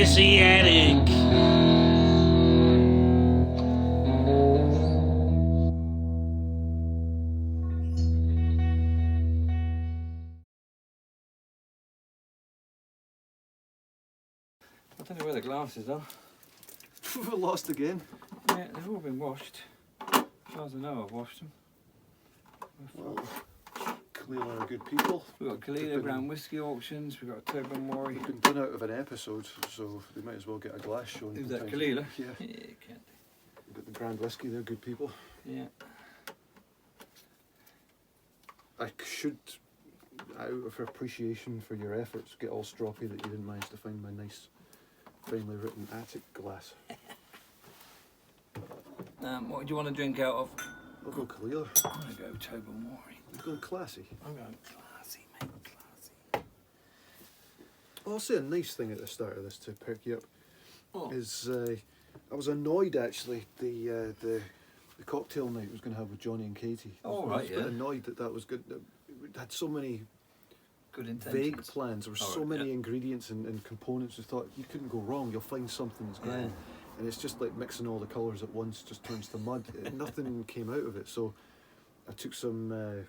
messy attic. I don't know where the glasses are. We're lost again. Yeah, they've all been washed. As far as I know, I've washed them. Well, clearly are good people. We've got Col Brown Whisky auctions, we've got Turbo Mori. We've been done out of an episode, so they might as well get a glass shown. Who's that, sometimes. Kalila? Yeah. Yeah, you can't. We've got the Grand Whisky, they're good people. Yeah. I should, out of appreciation for your efforts, get all stroppy that you didn't manage to find my nice, finely written attic glass. What do you want to drink out of? I'll go Kalila. I'm going to go Turbo Mori. You're going classy. I'm going classy, mate, classy. I'll say a nice thing at the start of this to perk you up. Oh. Is I was annoyed actually the cocktail night was going to have with Johnny and Katie. Oh, I right, was yeah. a bit annoyed that was good. It had so many Good intentions. vague plans. There were so right, many yeah. ingredients and components. We thought you couldn't go wrong. You'll find something that's grand. And it's just like mixing all the colours at once just turns to mud. Nothing came out of it. So I took some,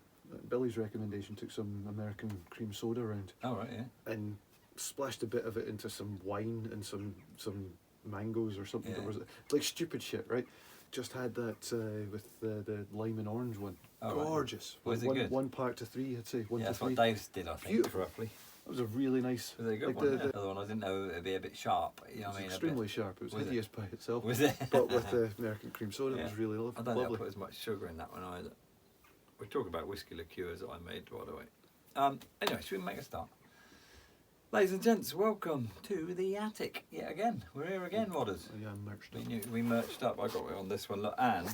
Billy's recommendation, took some American cream soda around. Oh, right, yeah. And splashed a bit of it into some wine and some mangoes or something. Yeah. That was like stupid shit, right? Just had that with the lime and orange one. Oh, right. Gorgeous. Was it one, good? 1 part to 3, I'd say. 1 Yeah, to that's 3. what Dave's did, I think, Beautiful. roughly. That was a really nice. Was it a good like one? the- The other one, I didn't know it'd be a bit sharp. You know what I mean? extremely sharp. It was Was it? hideous by itself. Was it? But with the American cream soda, Yeah. it was really I don't think I lovely. put as much sugar in that one either. We talk about whiskey liqueurs that I made, by the way. Anyway, should we make a start? Ladies and gents, welcome to the attic yet again. We're here again, Rodders. Yeah, I'm merched up. We merched up. I got it on this one. Look, and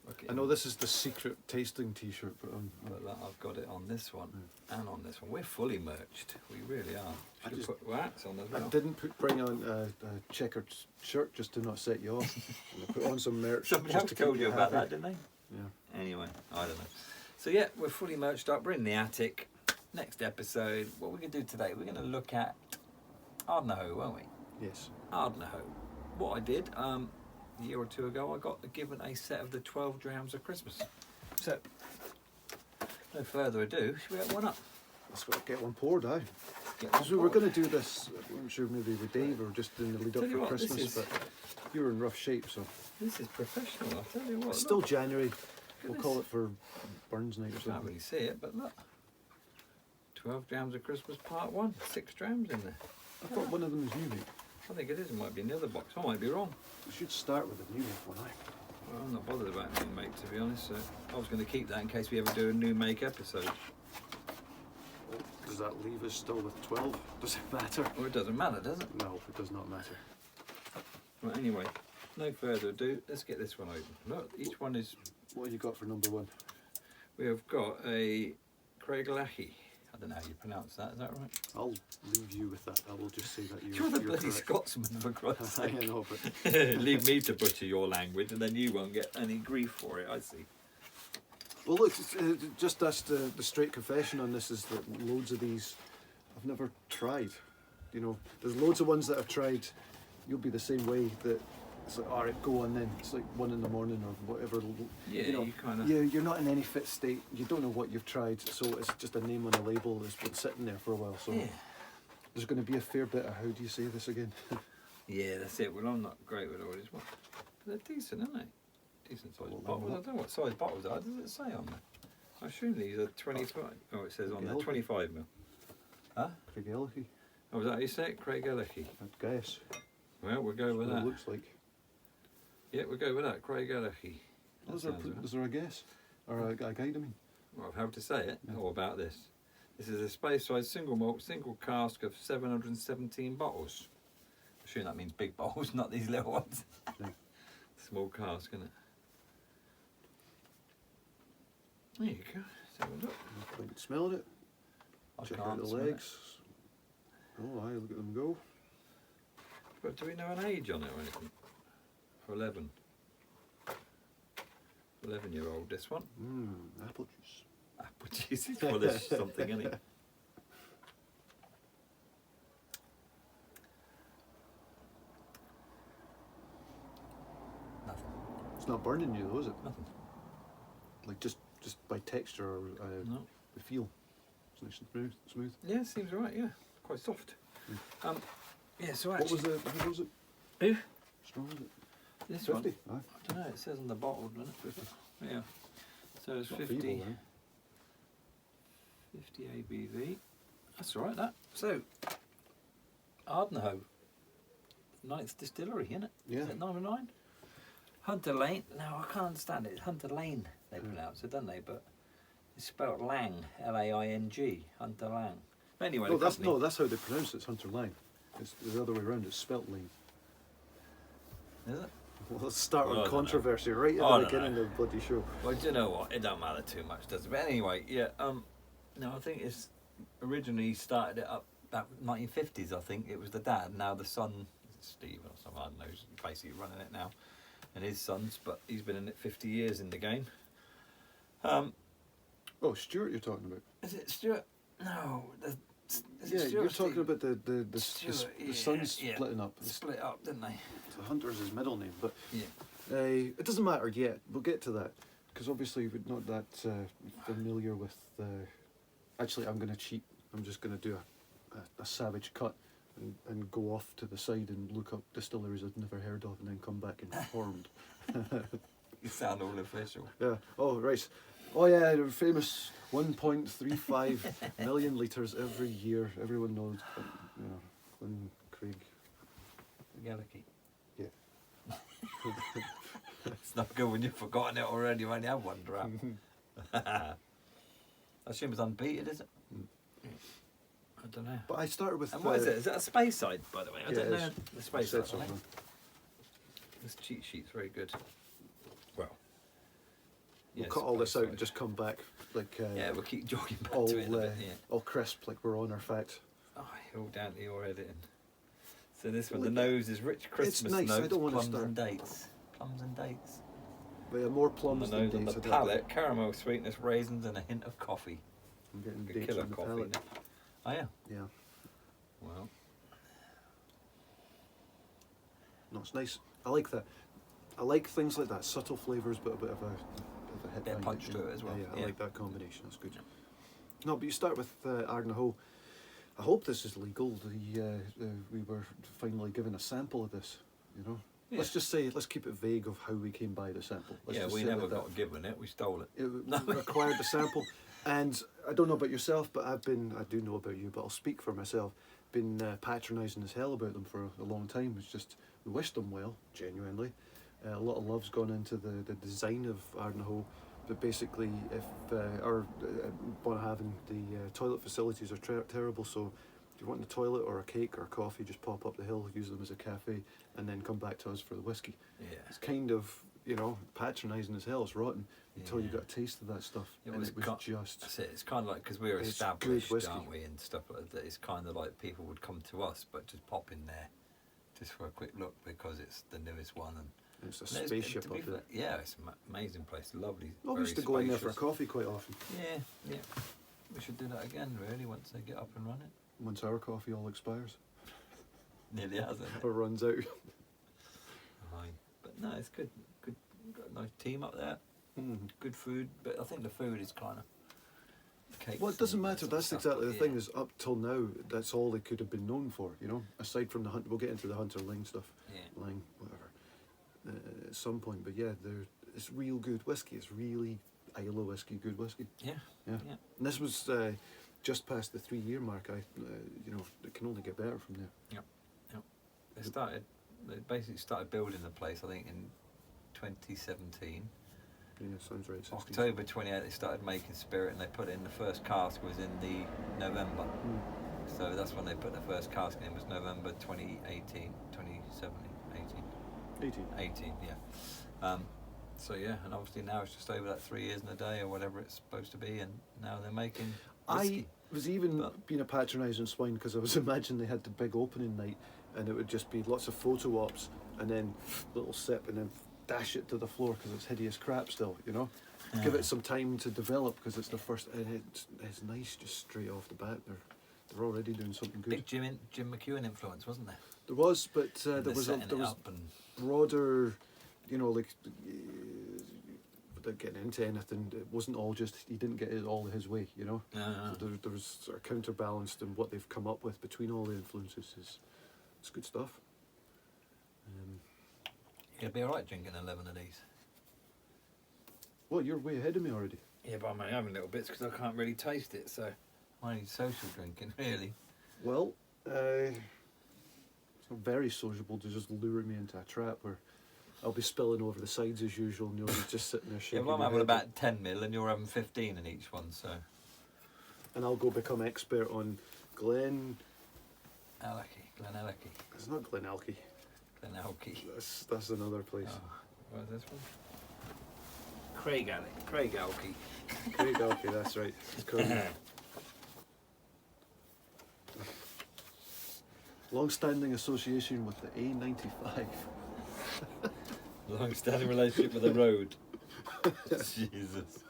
look at I know this is the secret tasting T-shirt, but Look, I've got it on this one and on this one. We're fully merched. We really are. I Should just- put hats on as I well. didn't bring on a checkered shirt just to not set you off. And I put on some merch. Somebody just else to told keep you about happy. that, didn't they? Yeah. Anyway, I don't know. So yeah, we're fully merched up. We're in the attic. Next episode, what we're going to do today, we're going to look at Ardnahoe, won't we? Yes. Ardnahoe. What I did, a year or two ago, I got given a set of the 12 drams of Christmas. So, no further ado, should we get one up? Let's get one poured, aye. Get one Because we were poured. going to do this, I'm sure maybe with Dave or just in the lead up Tell you for what, this Christmas, is- but you were in rough shape, so. This is professional, I tell you what. It's still look. January. We'll Goodness. call it for Burns night or You can't something. really see it, but look. 12 drams of Christmas part 1. 6 drams in there. I thought one of them was new, mate. I think it is. It might be in the other box. I might be wrong. We should start with the new one, aye. Well, I'm not bothered about new make, to be honest. So I was going to keep that in case we ever do a new make episode. Does that leave us still with 12? Does it matter? Well, it doesn't matter, does it? No, it does not matter. Well, anyway, no further ado. Let's get this one open. Look, each one is. What have you got for number 1? We have got a Craiglachie. I don't know how you pronounce that. Is that right? I'll leave you with that. I will just say that You're the bloody correct. Scotsman, for Christ's I sake. know, but Leave me to butcher your language, and then you won't get any grief for it. I see. well, look, just that's the straight confession on this is that loads of these I've never tried. You know, there's loads of ones that I've tried. You'll be the same way. That it's like, all right, go on then. It's like 1 in the morning or whatever. Yeah, you know, you kinda- you're not in any fit state. You don't know what you've tried, so it's just a name on a label that's been sitting there for a while. So Yeah. there's going to be a fair bit of how do you say this again? Yeah, that's it. Well, I'm not great with all these ones. But they're decent, aren't they? Decent size Well, bottles. I don't know what size bottles are. Does it say on there? I assume these are 25. Oh, it says on there Okay. 25 ml. Huh? Craiglachie, Oh, was that how you say it? Craiglachie. I'd guess. Well, we'll go with What it that. looks like. Yeah, we'll go with that. Craiglachie. Is there a guess? Or a guide, I mean? Well, how to say it? Yeah. Or about this? This is a space-size single malt, single cask of 717 bottles. I assume that means big bottles, not these little ones. Yeah. Small cask, isn't it? There you go. Let's have a look. No point in smelling it. I Check can't out the smell it. legs. Oh, aye, look at them go. But do we know an age on it or anything? For 11. 11-year-old, this one. Apple juice. Apple juice is full of something, isn't it? It's not burning you though, is it? Nothing. Like just by texture or No. the feel. It's nice and smooth. Yeah, seems right. Yeah, quite soft. Yeah. So What actually, was it? What was it? Who? Strong was it? This 50? one. I don't know. It says on the bottle, doesn't it? 50. Yeah. So it's Not 50. feeble, then. 50 ABV. That's all right. That. So Ardnahoe, 9th distillery, isn't it? Yeah. Is it 909? Hunter Laing. Now I can't understand it. It's Hunter Laing they pronounce it, don't they? But it's spelled Lang, L-A-I-N-G. Hunter Laing. But anyway, No, the company- that's how they pronounce it. It's Hunter Laing. It's the other way around. It's spelt Laing. Is it? Well, let's start Well, I with don't controversy right I at the don't beginning of the bloody show. Well, do you know what? It don't matter too much, does it? But anyway, yeah. No, I think it's originally started it up about 1950s. I think it was the dad. Now the son, Steve or something, I don't know, who's basically running it now, and his sons. But he's been in it 50 years in the game. Oh, Stuart, you're talking about? Is it Stuart? No. Is it Yeah, Stuart you're or talking Steve? about the Stuart, sons yeah. splitting up. They split up, didn't they? So Hunter's his middle name, but Yeah. it doesn't matter yet. We'll get to that because obviously we're not that familiar with. Actually, I'm going to cheat. I'm just going to do a savage cut and go off to the side and look up distilleries I've never heard of, and then come back informed. You sound all official. Yeah. Oh right. Oh yeah, the famous 1.35 million litres every year. Everyone knows. You know, Glen Craig. Gallagher. Yeah. It's not good when you've forgotten it already. You only have one dram. I assume it's unbeaten, is it? I don't know. But I started with. And what is it? Is that a space side, by the way? I Yeah, don't it know is. the space Said side. I think. something. This cheat sheet's very good. Well, We'll yeah, cut all this space out side. and just come back like Yeah, we'll keep jogging back all to it in a bit. Yeah. all crisp, like we're on our facts. Oh, all down to your editing. So this one, Well, the nose is rich Christmas nice, I notes, don't wanna plums start- and dates. Plums and dates. But yeah, more On plums the than nose and dates. the I don't- palate, caramel sweetness, raisins, and a hint of coffee. I'm getting Good dates killer on the coffee. palate. Isn't it? Oh yeah. Yeah, Well, no, it's nice. I like that. I like things like that, subtle flavours, but a bit of a hit. Bit of behind punch to yeah. it as well, Yeah, I yeah. like that combination. That's good. No, but you start with Ardnahoe. I hope this is legal. We were finally given a sample of this. You know, Yeah. let's just say, let's keep it vague of how we came by the sample. Let's yeah, just we say it never like that. got given it. We stole it. It required the sample, and I don't know about yourself, but I do know about you, but I'll speak for myself. Been patronising as hell about them for a long time. It's just we wish them well, genuinely. A lot of love's gone into the design of Ardnahoe, but basically, if our Bunnahabhain, the toilet facilities are terrible, so if you want the toilet or a cake or coffee, just pop up the hill, use them as a cafe, and then come back to us for the whiskey. Yeah. It's kind of, you know, patronising as hell. It's rotten until you Yeah. got a taste of that stuff. It and was it was co- just. That's it. It's kind of like because we're It's established, good whiskey. aren't we, and stuff like that. It's kind of like people would come to us, but just pop in there, just for a quick look because it's the newest one. And It's a and it's- spaceship to be up there. fair, yeah, it's an amazing place. Lovely. I very used to go in there for a spacious. coffee quite often. Yeah, yeah. We should do that again, really, once they get up and running. Once our coffee all expires Nearly has, isn't it? or runs out. Aye. But no, it's good. Good. Got a nice team up there. Mm. Good food, but I think the food is kind of. Cakes Well, it doesn't and matter. sort of That's stuff, exactly but the thing. yeah. Is up till now, that's all they could have been known for. You know, aside from the Hunter, we'll get into the Hunter Laing stuff, Yeah. Laing, whatever, at some point. But yeah, it's real good whiskey. It's really Islay whiskey, good whiskey. Yeah. Yeah. Yeah. And this was just past the 3-year mark. You know, it can only get better from there. They basically started building the place, I think, in 2017. Yeah, sounds right. 16. October 28th, they started making spirit, and they put in the first cask was in the November. Mm. So that's when they put the first cask in. Was November 2018, 2017, 18, 18. 18, yeah. So yeah, and obviously now it's just over that 3 years and a day or whatever it's supposed to be, and now they're making whiskey. I was even But- being a patronising swine because I was imagining they had the big opening night and it would just be lots of photo ops and then little sip and then dash it to the floor because it's hideous crap still, you know. Give it some time to develop because it's the first. And it's nice just straight off the bat. They're already doing something good. Big Jim McEwen influence, wasn't there? There was, but And there they're was setting it there was up and broader you know, like, without getting into anything, it wasn't all just, he didn't get it all his way, you know. No. So there was sort of counterbalanced in what they've come up with between all the influences. It's good stuff. You'd be alright drinking 11 of these. Well, you're way ahead of me already. Yeah, but I'm only having little bits because I can't really taste it, so I need social drinking, really. Well, it's not very sociable to just lure me into a trap where I'll be spilling over the sides as usual and you'll be just sitting there Yeah, shaking well, I'm your having head. about 10 mil and you're having 15 in each one, so. And I'll go become expert on Glen... Glenelachie. It's not Glenelachie. Glenelachie. That's another place. Oh, where's this one? Craigalachie. Craigalachie, that's right. It's called. Long-standing association with the A95. Long-standing relationship with the road. Jesus.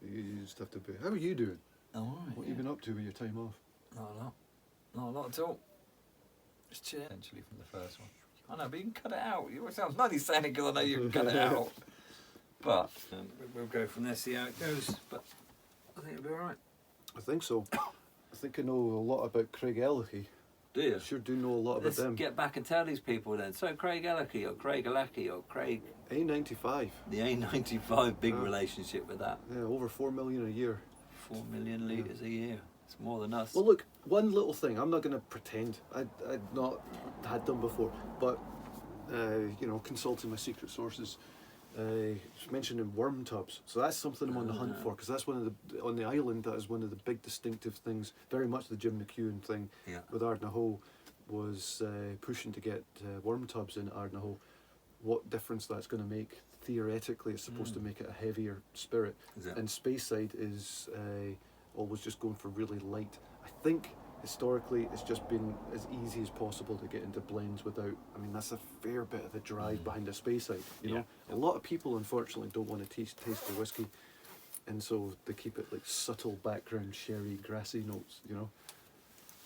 You just have to be. How are you doing? All right. What have you been up to with your time off? Not a lot. Not a lot at all. Just chill. Essentially from the first one. I know, but you can cut it out. You sound nutty saying it because I know you can cut it out. But we'll go from there, see how it goes. But I think it'll be all right. I think so. I think I know a lot about Craigalachie. Do you? I sure do know a lot Let's about them. get back and tell these people then. So Craigalachie or Craigalachie or Craig... A95. The A95, big Yeah. relationship with that. Yeah, over 4 million a year. 4 million litres a year. It's more than us. Well, look, one little thing. I'm not going to pretend I'd not had them before, but you know, consulting my secret sources, mentioning worm tubs. So that's something I'm on the hunt for, because that's one of the on the island. That is one of the big distinctive things. Very much the Jim McEwen thing with Ardnahoe was pushing to get worm tubs in Ardnahoe. What difference that's going to make? Theoretically, it's supposed to make it a heavier spirit. And Speyside is always just going for really light. I think historically it's just been as easy as possible to get into blends without. I mean, that's a fair bit of the drive behind a Speyside. You know, a lot of people unfortunately don't want to taste the whiskey, and so they keep it like subtle background sherry, grassy notes. You know.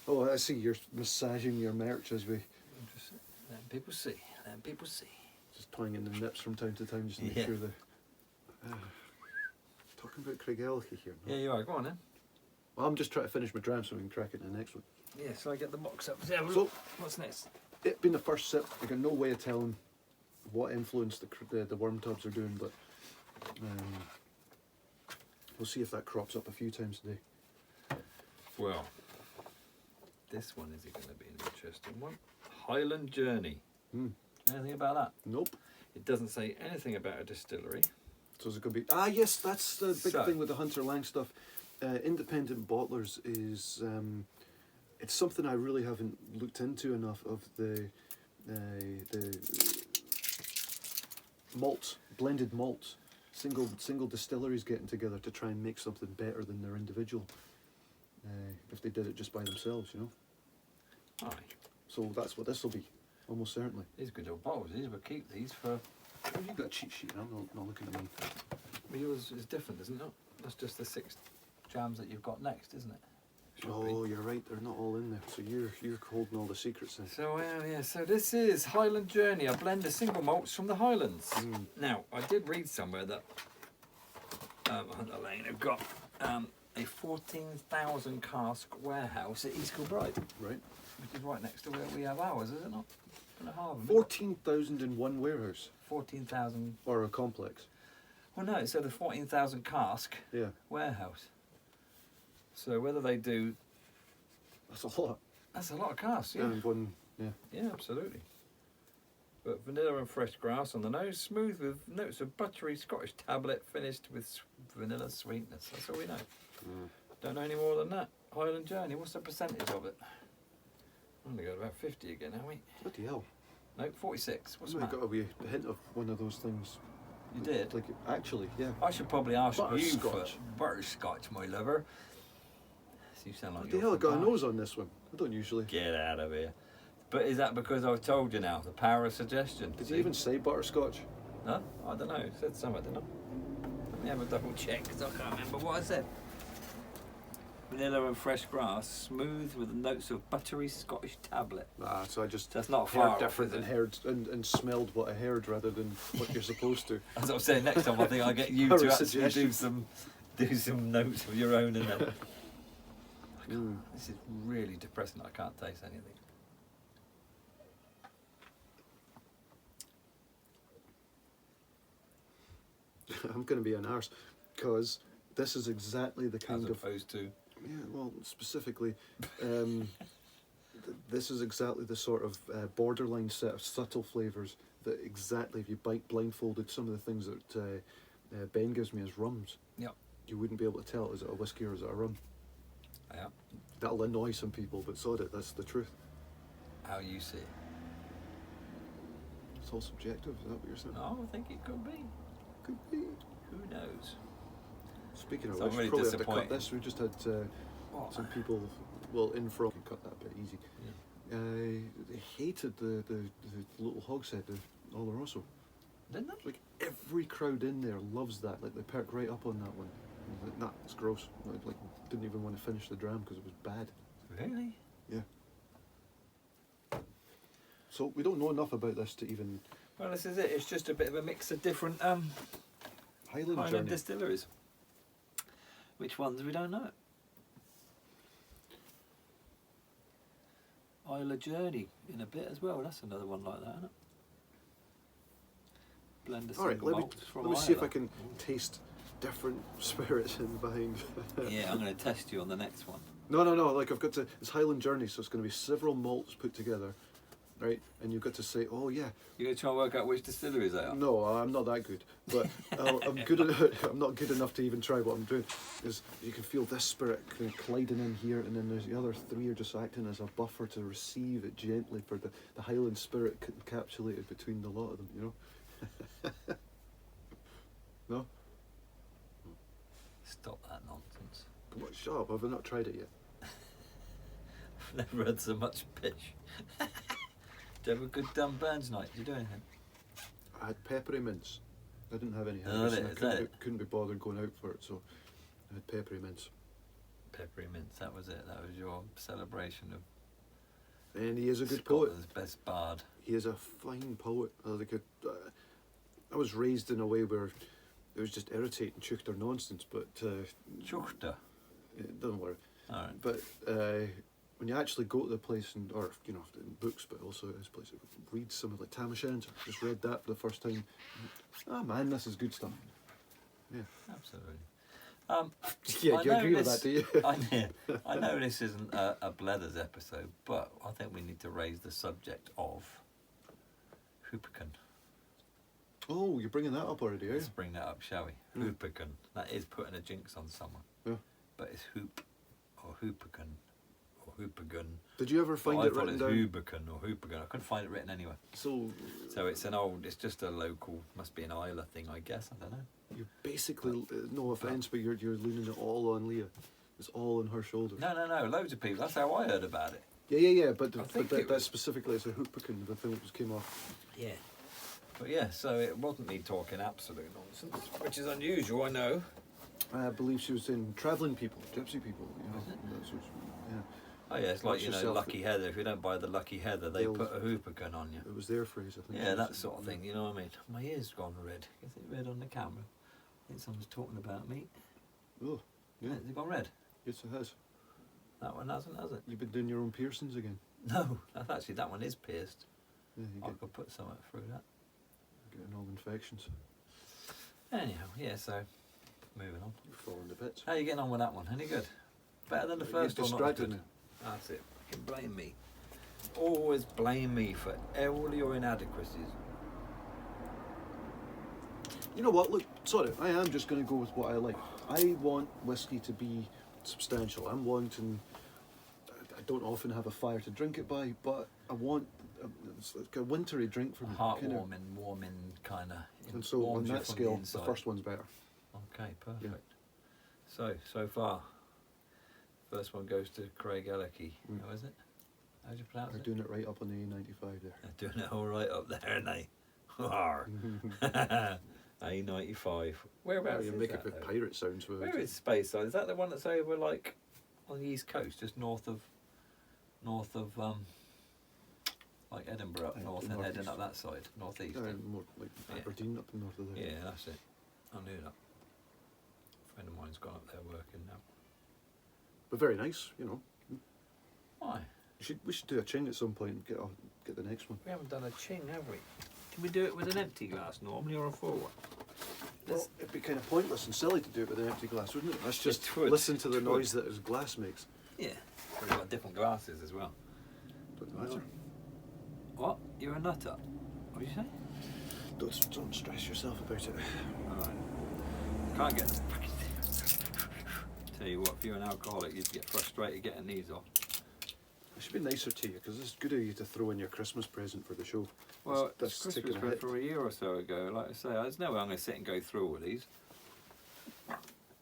Oh, I see you're massaging your merch as we. Just letting people see. Letting people see. Just toying in the nips from time to time just to make sure the. Talking about Craigalachie here. No? Yeah, you are. Go on then. Well, I'm just trying to finish my dram so we can crack it in the next one. Yeah, so I get the box up. So what's next? It being the first sip, I got no way of telling what influence the worm tubs are doing, but we'll see if that crops up a few times today. Well, this one is going to be an interesting one. Highland Journey. Anything about that? Nope. It doesn't say anything about a distillery. So is it going to be... Ah, yes, that's the big So- thing with the Hunter Laing stuff. Independent bottlers is... it's something I really haven't looked into enough of the malts, blended malts. Single distilleries getting together to try and make something better than their individual. If they did it just by themselves, you know. Aye. So that's what this will be, almost certainly. These are good old bottles. These will keep these for... Oh, you got a cheat sheet. I'm not looking at me. Well, yours is different, isn't it? That's just the 6 jams that you've got next, isn't it? Should Oh, be. you're right. They're not all in there. So you're holding all the secrets then. So yeah, so this is Highland Journey, a blend of single malts from the Highlands. Now, I did read somewhere that Hunter Laing have got a 14,000 cask warehouse at East Kilbride, Right. which is right next to where we have ours, is it not? In the harbour. 14,000 in one warehouse 14,000. or a complex. Well, no, so the 14,000 cask Yeah, warehouse. So whether they do, that's a lot. that's a lot of casks, yeah. Yeah, in one. Yeah. Yeah, absolutely. But vanilla and fresh grass on the nose, smooth with notes of buttery Scottish tablet, finished with vanilla sweetness. That's all we know. Don't know any more than that. Highland Journey, what's the percentage of it? I'm going to go to about 50 again, haven't we? Bloody hell. No, 46. What's I the matter? got a wee hint of one of those things. You did? Like, actually, yeah. I should probably ask you for Butterscotch. butterscotch, my lover. You sound like Bloody you're hell, I from got a Bath. nose on this one. I don't usually. Get out of here. But is that because I've told you now? The power of suggestion. Did see? you even say butterscotch? No? I don't know. It said something, didn't I? Let me have a double check because I can't remember what I said. vanilla and fresh grass, smooth with the notes of buttery Scottish tablet. So I just That's not heard far different off, and heard and smelled what I heard rather than what you're supposed to. As I was saying, next time I think I'll get you Or a to actually suggestion. do some notes of your own, and then Mm. this is really depressing. I can't taste anything. I'm going to be an arse because this is exactly the kind As of opposed to well, specifically, this is exactly the sort of borderline set of subtle flavours that exactly if you bite blindfolded some of the things that Ben gives me as rums. Yep. You wouldn't be able to tell, is it a whiskey or is it a rum? yeah, That'll annoy some people, but sod it, that's the truth. how you see it. It's all subjective, is that what you're saying? No, I think it could be. Could be. Who knows? Speaking of So which, I'm really probably have to disappointed. cut this. We just had What? some people, well, in from, you can cut that bit easy. Yeah. They hated the little hogshead, the Oloroso. Didn't they? Like every crowd in there loves that. Like they perk right up on that one. And I was like, nah, it's gross. Like didn't even want to finish the dram because it was bad. Really? Yeah. So we don't know enough about this to even Well, this is it. It's just a bit of a mix of different Highland Highland Journey. distilleries. Which ones we don't know. Islay Journey in a bit as well. That's another one like that, isn't it? Blend of All right, single let me malts from see if I Islay. can taste different spirits in behind. Yeah, I'm going to test you on the next one. No. Like I've got to. It's Highland Journey, so it's going to be several malts put together, right? And you've got to say, oh yeah. You're going to try and work out which distilleries they are? No, I'm not that good, but I'm good. I'm not good enough to even try what I'm doing. Is you can feel this spirit kind of colliding in here, and then there's the other three are just acting as a buffer to receive it gently for the Highland spirit encapsulated between the lot of them. You know. No. Stop that nonsense. Come on, shut up. I've not tried it yet. I've never had so much pitch. Did you have a good Burns night? Did you do anything? I had peppery mince. I didn't have any Oh, Henderson. is I that couldn't it? couldn't be bothered going out for it, so I had peppery mince. Peppery mince, that was it. That was your celebration of And he is a good poet. Scotland's best bard. He is a fine poet. I was raised in a way where it was just irritating, chuchter nonsense, but Chuchter. don't worry. All right. But when you actually go to the place, and or you know, in books, but also at his place, read some of like Tam O'Shanter. Just read that for the first time. Ah man, this is good stuff. Yeah. Absolutely. Yeah, I you know agree with this- that, do you? I know this isn't a Blethers episode, but I think we need to raise the subject of Hooperkin. Oh, you're bringing that up already, are you? Let's bring that up, shall we? Mm. Hooperkin. That is putting a jinx on someone. Yeah. But it's hoop or Hooperkin or Hoopergun. Did you ever find I it thought written it's down? Hooperkin or Hoopergun. I couldn't find it written anywhere. So So it's just a local, must be an Islay thing, I guess. I don't know. you're basically, no offence, but you're leaning it all on Leah. It's all on her shoulders. No. Loads of people. That's how I heard about it. Yeah. But I think it that was- specifically, it's a Hooperkin. The thing that just came off. Yeah. But yeah, so it wasn't me talking absolute nonsense, which is unusual, I know. I believe she was saying travelling people, gypsy people. You know, Was it? that's what yeah. Oh yeah, it's like, Watch you know, yourself. Lucky Heather. If you don't buy the Lucky Heather, they They'll- put a Hooperkin on you. It was their phrase, I think. Yeah, that sort of thing, you know what I mean? My ear's gone red. Is it red on the camera? I think someone's talking about me. Oh, yeah. Has it gone red? Yes, it has. That one hasn't, has it? You've been doing your own piercings again. No, that's actually, that one is pierced. Yeah, you I get, could put something through that. getting all infections. Anyhow, yeah, so moving on. You're falling to bits. How are you getting on with that one? Any good? Better than the You first one? Not as distracted good? me. That's it. Fucking blame me. Always blame me for all your inadequacies. You know what? Look, sorry, I am just going to go with what I like. I want whiskey to be substantial. I'm wanting. I don't often have a fire to drink it by, but I want. It's like a wintry drink for me. kind of. Heartwarming, warming kind of. And so on that scale, the first one's better. Okay, perfect. Yeah. So far, first one goes to Craig Ellicky. Mm. How is it? How do you pronounce They're it? doing it right up on the A95 there. They're doing it all right up there, aren't they? A95. Whereabouts You is make that, it with though? pirate sounds with Where it. is Speyside? Is that the one that's over like on the east coast, just north of like Edinburgh up north and heading up that side, northeast. More like Aberdeen up north of there. Yeah, that's it. I knew that. A friend of mine's gone up there working now. But very nice, you know. Why? We should do a ching at some point and get the next one. We haven't done a ching, have we? Can we do it with an empty glass normally or a full one? Well, it'd be kind of pointless and silly to do it with an empty glass, wouldn't it? Let's just It would. listen to the It would. noise that his glass makes. Yeah. We've got different glasses as well. Doesn't matter. What? You're a nutter? What did you say? Don't stress yourself about it. Alright. Can't get the fucking thing. Tell you what, if you're an alcoholic, you'd get frustrated getting these off. I should be nicer to you because it's good of you to throw in your Christmas present for the show. Well, That's it's taking Christmas a hit. for a year or so ago. Like I say, there's no way I'm going to sit and go through all these.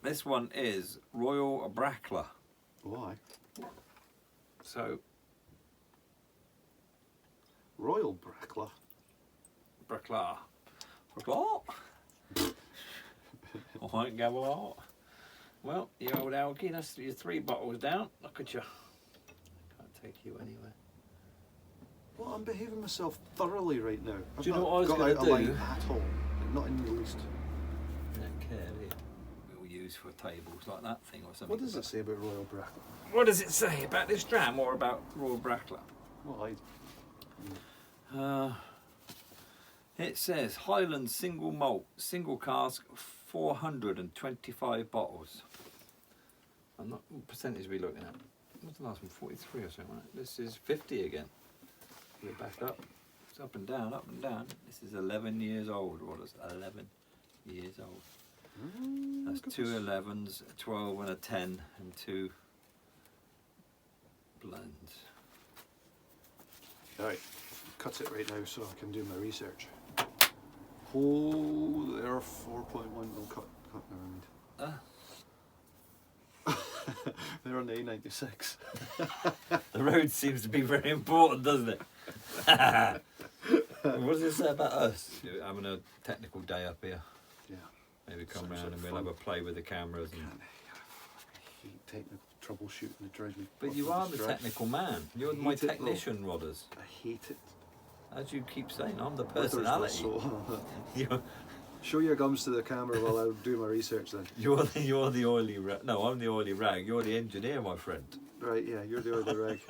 This one is Royal Brackla. Why? So, Royal Brackla. Brackla. Brackla? I won't go a lot. Well, you old alky, that's your 3 bottles down. Look at you. Can't take you anywhere. Well, I'm behaving myself thoroughly right now. I've Do you know not what I was got gonna out of do? line at all. Not in the least. You don't care, do you? We'll use for tables like that thing or something. What does it say about Royal Brackla? What does it say about this dram or about Royal Brackla? Well, It says Highland single malt, single cask, 425 bottles. I'm not. What percentage are we looking at? What's the last one? 43 or something. Right? This is 50 again. We're back up. It's up and down, up and down. This is 11 years old. What is 11 years old? That's 2 11s, a 12 and a 10, and 2 blends. Alright, cut it right now so I can do my research. Oh, they're 4.1. No, cut, never mind. They're on the A96. The road seems to be very important, doesn't it? What does it say about us? Having a technical day up here. Yeah. Maybe come Sounds round like and we'll fun. have a play with the cameras. And... I hate technical troubleshooting. It drives me. But you are the technical man. You're my hate it, technician, Rodders. I hate it. As you keep saying, I'm the Withers my personality. soul. You're, Show your gums to the camera while I do my research then. you're the oily rag. No, I'm the oily rag. You're the engineer, my friend. Right, yeah, you're the other rag.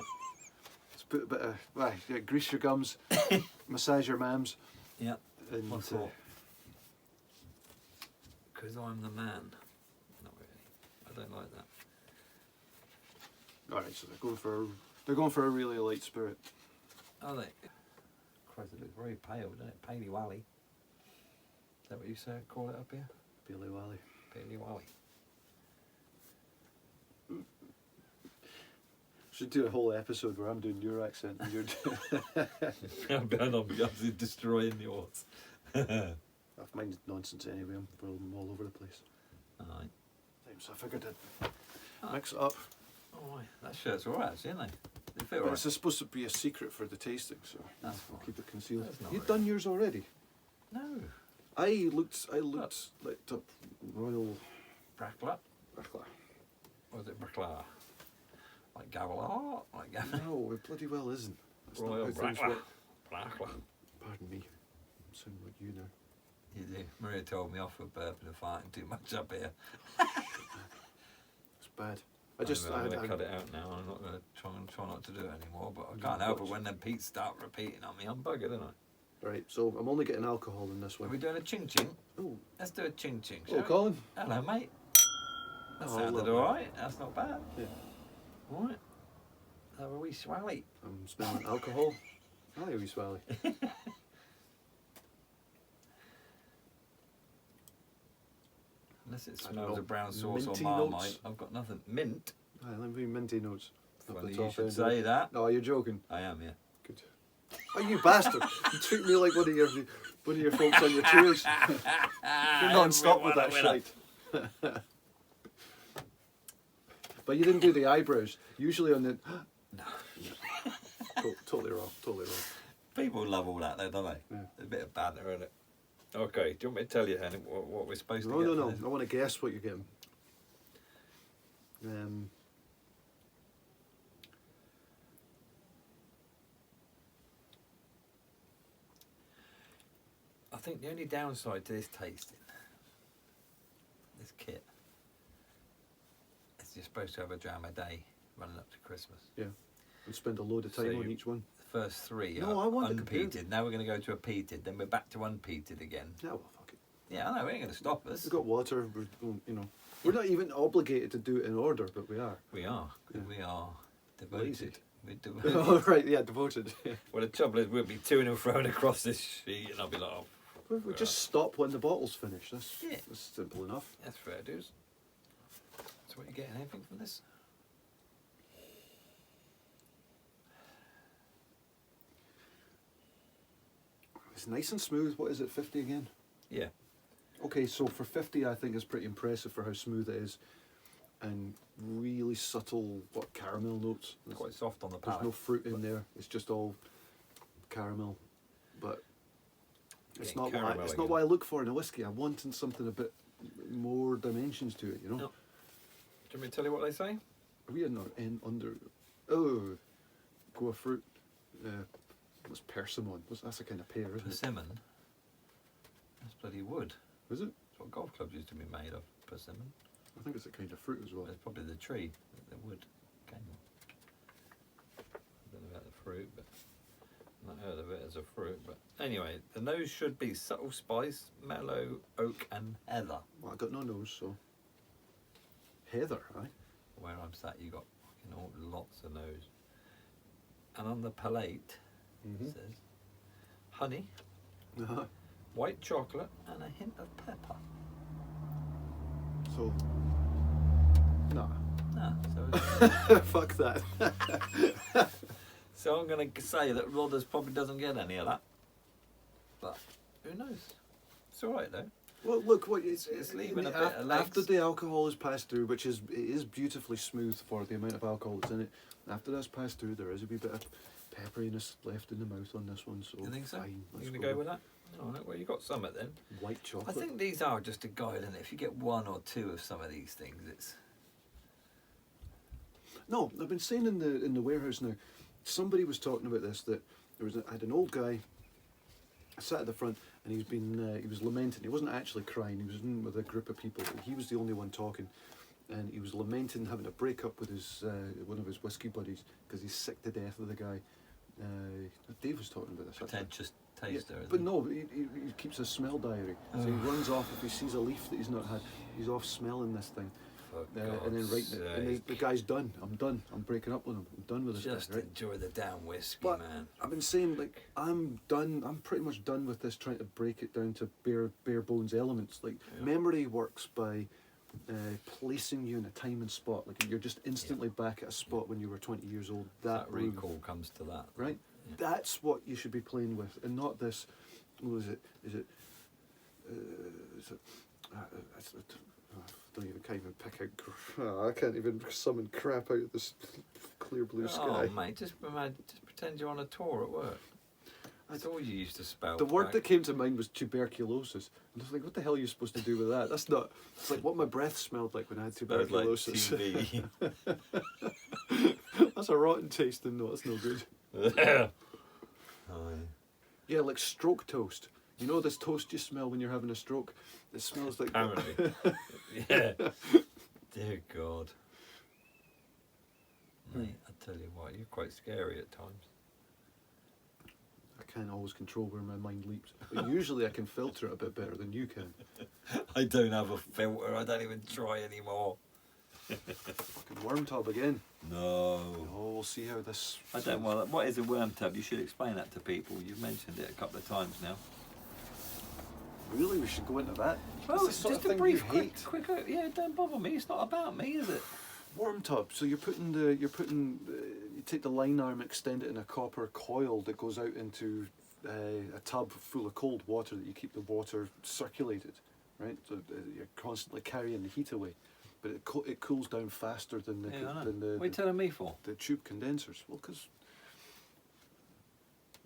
Let's put a bit of, grease your gums, massage your mams. Yeah. And, What's that? Because I'm the man. Not really. I don't like that. Alright, so they're going for a really light spirit. Are they? Christ, it looks very pale, doesn't it? Paley Wally. Is that what you say? Call it up here? Billy Wally. Paley Wally. Should do a whole episode where I'm doing your accent and you're doing... I'm going on because destroying yours. I've minded nonsense anyway, I'm all over the place. Alright. So I figured I'd mix it up. Oh, that shirt's alright, actually, isn't it? They fit But alright. it's supposed to be a secret for the tasting, so That's I'll fine. keep it concealed. That's not You've really- done yours already? No. I looked up Royal Brackla? Brackla. Or is it Brackla? Like Gavilar? Like Gavilar? No, it bloody well isn't. That's not Royal how things Brackla. work. Brackla. Pardon me. I'm sounding like you now. You do. Maria told me off for burping and farting too much up here. It's bad. I'm going to cut it out now. I'm not going to try not to do it anymore. But I can't help it when them Pete's start repeating on me. I'm buggered, aren't I? Right, so I'm only getting alcohol in this Are one. we doing a ching ching? Oh, Let's do a ching ching. oh, Colin. Hello, mate. That Oh, sounded lovely. alright. That's not bad. Yeah. Alright. Have a wee swally. I'm smelling alcohol. Hi, wee swally. Unless it I don't smells know. of brown sauce Minty or Marmite, notes? I've got nothing. Mint? Hi, let me minty notes. Up Funny the you top should end. say that. No, you're joking. I am, yeah. Good. Oh, you bastard! You treat me like one of your folks on your tours. You're non-stop with that shite. But you didn't do the eyebrows. Usually on the... No. Totally wrong. Totally wrong. People love all that though, don't they? Yeah. There's a bit of banter in it. Okay, do you want me to tell you, Henry, what we're supposed to No, get no, for no. this? I want to guess what you're getting. think the only downside to this tasting, this kit, is you're supposed to have a dram a day running up to Christmas. Yeah. And spend a load of time So on each one. The first three No, I are want it compared. unpeated. Now we're going to go to a peated, then we're back to unpeated again. Yeah, well, fuck it. Yeah, I know, we ain't going to stop us. We've got water. We're not even obligated to do it in order, but we are. We are. Yeah. We are devoted. Lazy. We're devoted. Oh, right, yeah, devoted. Well, the trouble is, we'll be to and fro across this sheet, and I'll be like, oh, We just stop when the bottle's finished. That's simple enough. that's fair dues. So, what are you getting? Anything from this? It's nice and smooth. What is it, 50 again? Yeah. Okay, so for 50, I think it's pretty impressive for how smooth it is, and really subtle caramel notes. It's quite soft on the There's palate. no fruit in there. It's just all caramel, but it's Getting not caramel it's again. not what I look for in a whiskey. I wanted something a bit more dimensions to it. You know. No. Do you want me to tell you what they say? Are we under? Oh, go fruit. What's persimmon? That's a kind of pear, isn't it? Persimmon. That's bloody wood. Is it? That's what golf clubs used to be made of. Persimmon. I think it's a kind of fruit as well. It's probably the tree, the wood. Came on. I don't know about the fruit, but I've not heard of it as a fruit. But anyway, the nose should be subtle spice, mellow oak, and heather. Well, I got no nose, so heather, aye. Where I'm sat, you got lots of nose. And on the palate, it says honey, Uh-huh. white chocolate, and a hint of pepper. So, nah. Ah, so, Fuck that. so I'm going to say that Rodders probably doesn't get any of that. But who knows? It's all right though. Well, look, It's leaving a bit of legs. after the alcohol is passed through, which it is beautifully smooth for the amount of alcohol that's in it. After that's passed through, there is a wee bit of pepperiness left in the mouth on this one. So You think so? fine. You're Let's going to go with that? All right, well, you got some of it then. white I chocolate. think these are just a guide, and if you get one or two of some of these things, it's No, I've been saying in the warehouse now. Somebody was talking about this, that I had an old guy sat at the front, and he was lamenting. He wasn't actually crying. He was in with a group of people. He was the only one talking, and he was lamenting having a break up with his one of his whiskey buddies because he's sick to death of the guy. Dave was talking about this. actually. pretentious taster. Yeah, isn't but it? no, he keeps a smell diary. So he runs off if he sees a leaf that he's not had. He's off smelling this thing, For and then God's writing it. And sake. the guy's done. I'm done. I'm breaking up with him. I'm done with this Just guy. Right? enjoy the damn whiskey, But man. I've been saying, like, I'm done. I'm pretty much done with this, trying to break it down to bare bones elements. Like, Yeah. memory works by placing you in a time and spot. Like, you're just instantly back at a spot when you were 20 years old. That room, recall comes to that. right? Yeah. That's what you should be playing with, and not this. What is it? I I can't even summon crap out of this clear blue sky. Oh, mate, just pretend you're on a tour at work. That's all you used to spell. The word back. that came to mind was tuberculosis. And I was like, what the hell are you supposed to do with that? That's not. It's like what my breath smelled like when I had Smells like tuberculosis. TV. That's a rotten tasting note. That's no good. Aye. Yeah, like stroke toast. You know this toast you smell when you're having a stroke? It smells like. Apparently. Yeah. Dear God. Mate, I tell you what, you're quite scary at times. I can't always control where my mind leaps. But usually I can filter it a bit better than you can. I don't have a filter. I don't even try anymore. Fucking worm tub again. No. Oh, we'll see how this. I don't. Well, what is a worm tub? You should explain that to people. You've mentioned it a couple of times now. Really, we should go into that. Well, It's the it's sort just of a thing brief, you hate. quick. Yeah, don't bother me. It's not about me, is it? Worm tub. So you take the line arm, extend it in a copper coil that goes out into a tub full of cold water that you keep the water circulated, right? So you're constantly carrying the heat away, but it cools down faster than the Yeah, I know. than What are you the telling me for? tube condensers. Well, because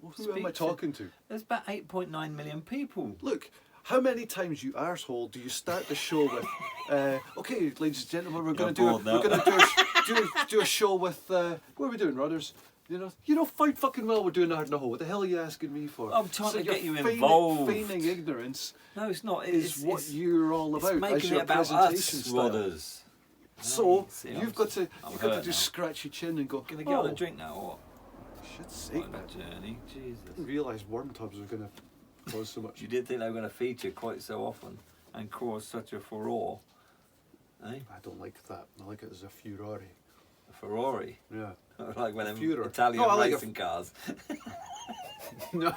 who am Speak I talking to? There's about 8.9 million people. Look, how many times, you arsehole, do you start the show with, okay, ladies and gentlemen, we're going to bored now. do a show with, what are we doing, Rodders? You know fine fucking well we're doing Ardnahoe. What the hell are you asking me for? I'm trying to your get you involved. Feigning ignorance No, it's not. is what you're all about. It's making as it your about presentation us, style. Rodders. So Right, see, you've got to hurt just now. scratch your chin and go. Gonna get on a drink now, or what? Shit's sake, On man. that journey, Jesus. I didn't realise worm tubs were going to cause so much. You did think they were going to feature quite so often and cause such a furore, eh? I don't like that. I like it as a furore. A Ferrari, Yeah. like one of them Furor. Italian No, I like a racing cars. No,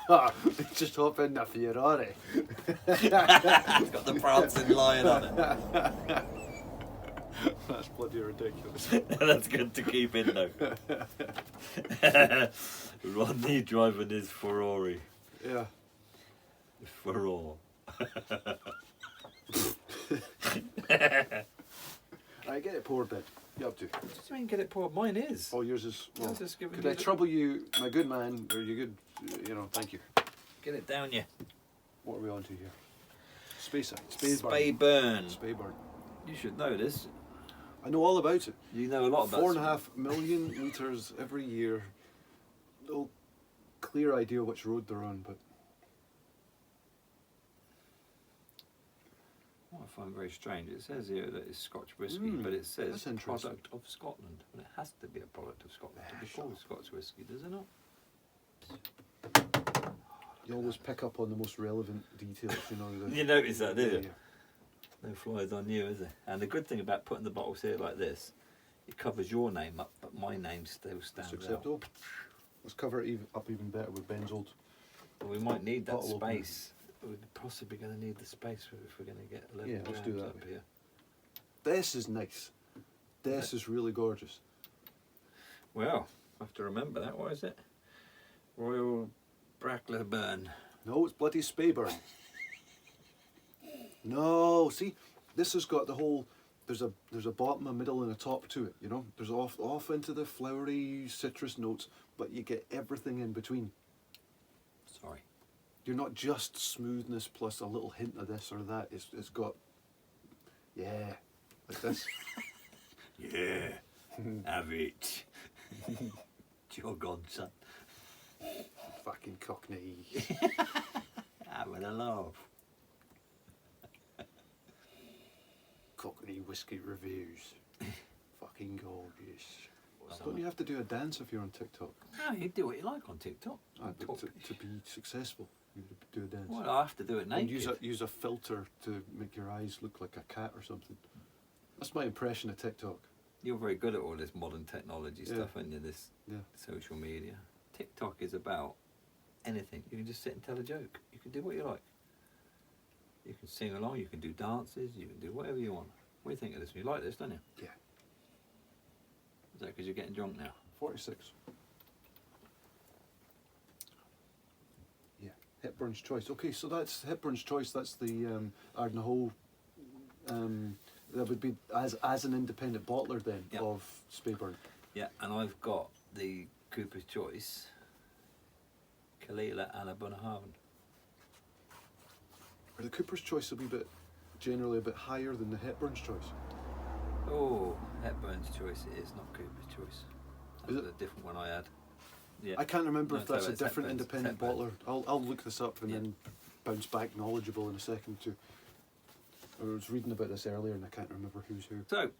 just hop in the Ferrari. It's got the prancing lion on it. That's bloody ridiculous. That's good to keep in though. Rodney driving his Ferrari. Yeah. Furore. I get it poured then. You up to? What do you mean get it poured? Mine is. Oh, yours is. Well, I'll just give it could you I the- trouble you, my good man, or you good? Thank you. Get it down you. What are we on to here? Speyburn. Speyburn. You should know this. I know all about it. You know a lot about 4.5 million litres every year. No clear idea which road they're on, but What I find very strange, it says here that it's Scotch whisky, Mm, but it says that's interesting. product of Scotland. Well, it has to be a product of Scotland to be shut called up. Scotch whisky, does it not? you always pick up on the most relevant details, You notice that, do you? Yeah. No flies on you, is it? And the good thing about putting the bottles here like this, it covers your name up, but my name still That's stands out. acceptable. Let's cover it up even better with Ben's old. But we might need that Bottle opener. space. We're possibly going to need the space if we're going to get 11 Yeah, let's do grams that. up here. This is nice. This is really gorgeous. Well, I have to remember that. What is it? Royal Brackleburn. No, it's bloody Speyburn. No, see, this has got the whole. There's a bottom, a middle, and a top to it. There's off into the flowery citrus notes, but you get everything in between. Sorry. You're not just smoothness plus a little hint of this or that. It's got, yeah, like this. Yeah. Have it. Jog on, son. Fucking Cockney. Having a laugh. Cockney whiskey reviews. Fucking gorgeous. What's Don't that? you have to do a dance if you're on TikTok? No, you do what you like on TikTok. But to be successful, you do a dance. Well, I have to do it And naked. use a filter to make your eyes look like a cat or something. That's my impression of TikTok. You're very good at all this modern technology Yeah. stuff, aren't you? This Yeah. social media. TikTok is about anything. You can just sit and tell a joke. You can do what you like. You can sing along. You can do dances. You can do whatever you want. What do you think of this? You like this, don't you? Yeah. Is that because you're getting drunk now? 46. Yeah. Hepburn's Choice. Okay, so that's Hepburn's Choice. That's the Ardnahoe. That would be as an independent bottler then Yep. of Speyburn. Yeah, and I've got the Cooper's Choice, Kalila and a Bunnahaven. Or the Cooper's Choice will be generally a bit higher than the Hepburn's Choice. Oh, Hepburn's Choice. It is not Cooper's Choice. That Is was a different one I had. Yeah. I can't remember No, if that's so a it's different Hepburn's, independent Hepburn. bottler. I'll look this up and Yeah. then bounce back knowledgeable in a second too. I was reading about this earlier and I can't remember who's who. So,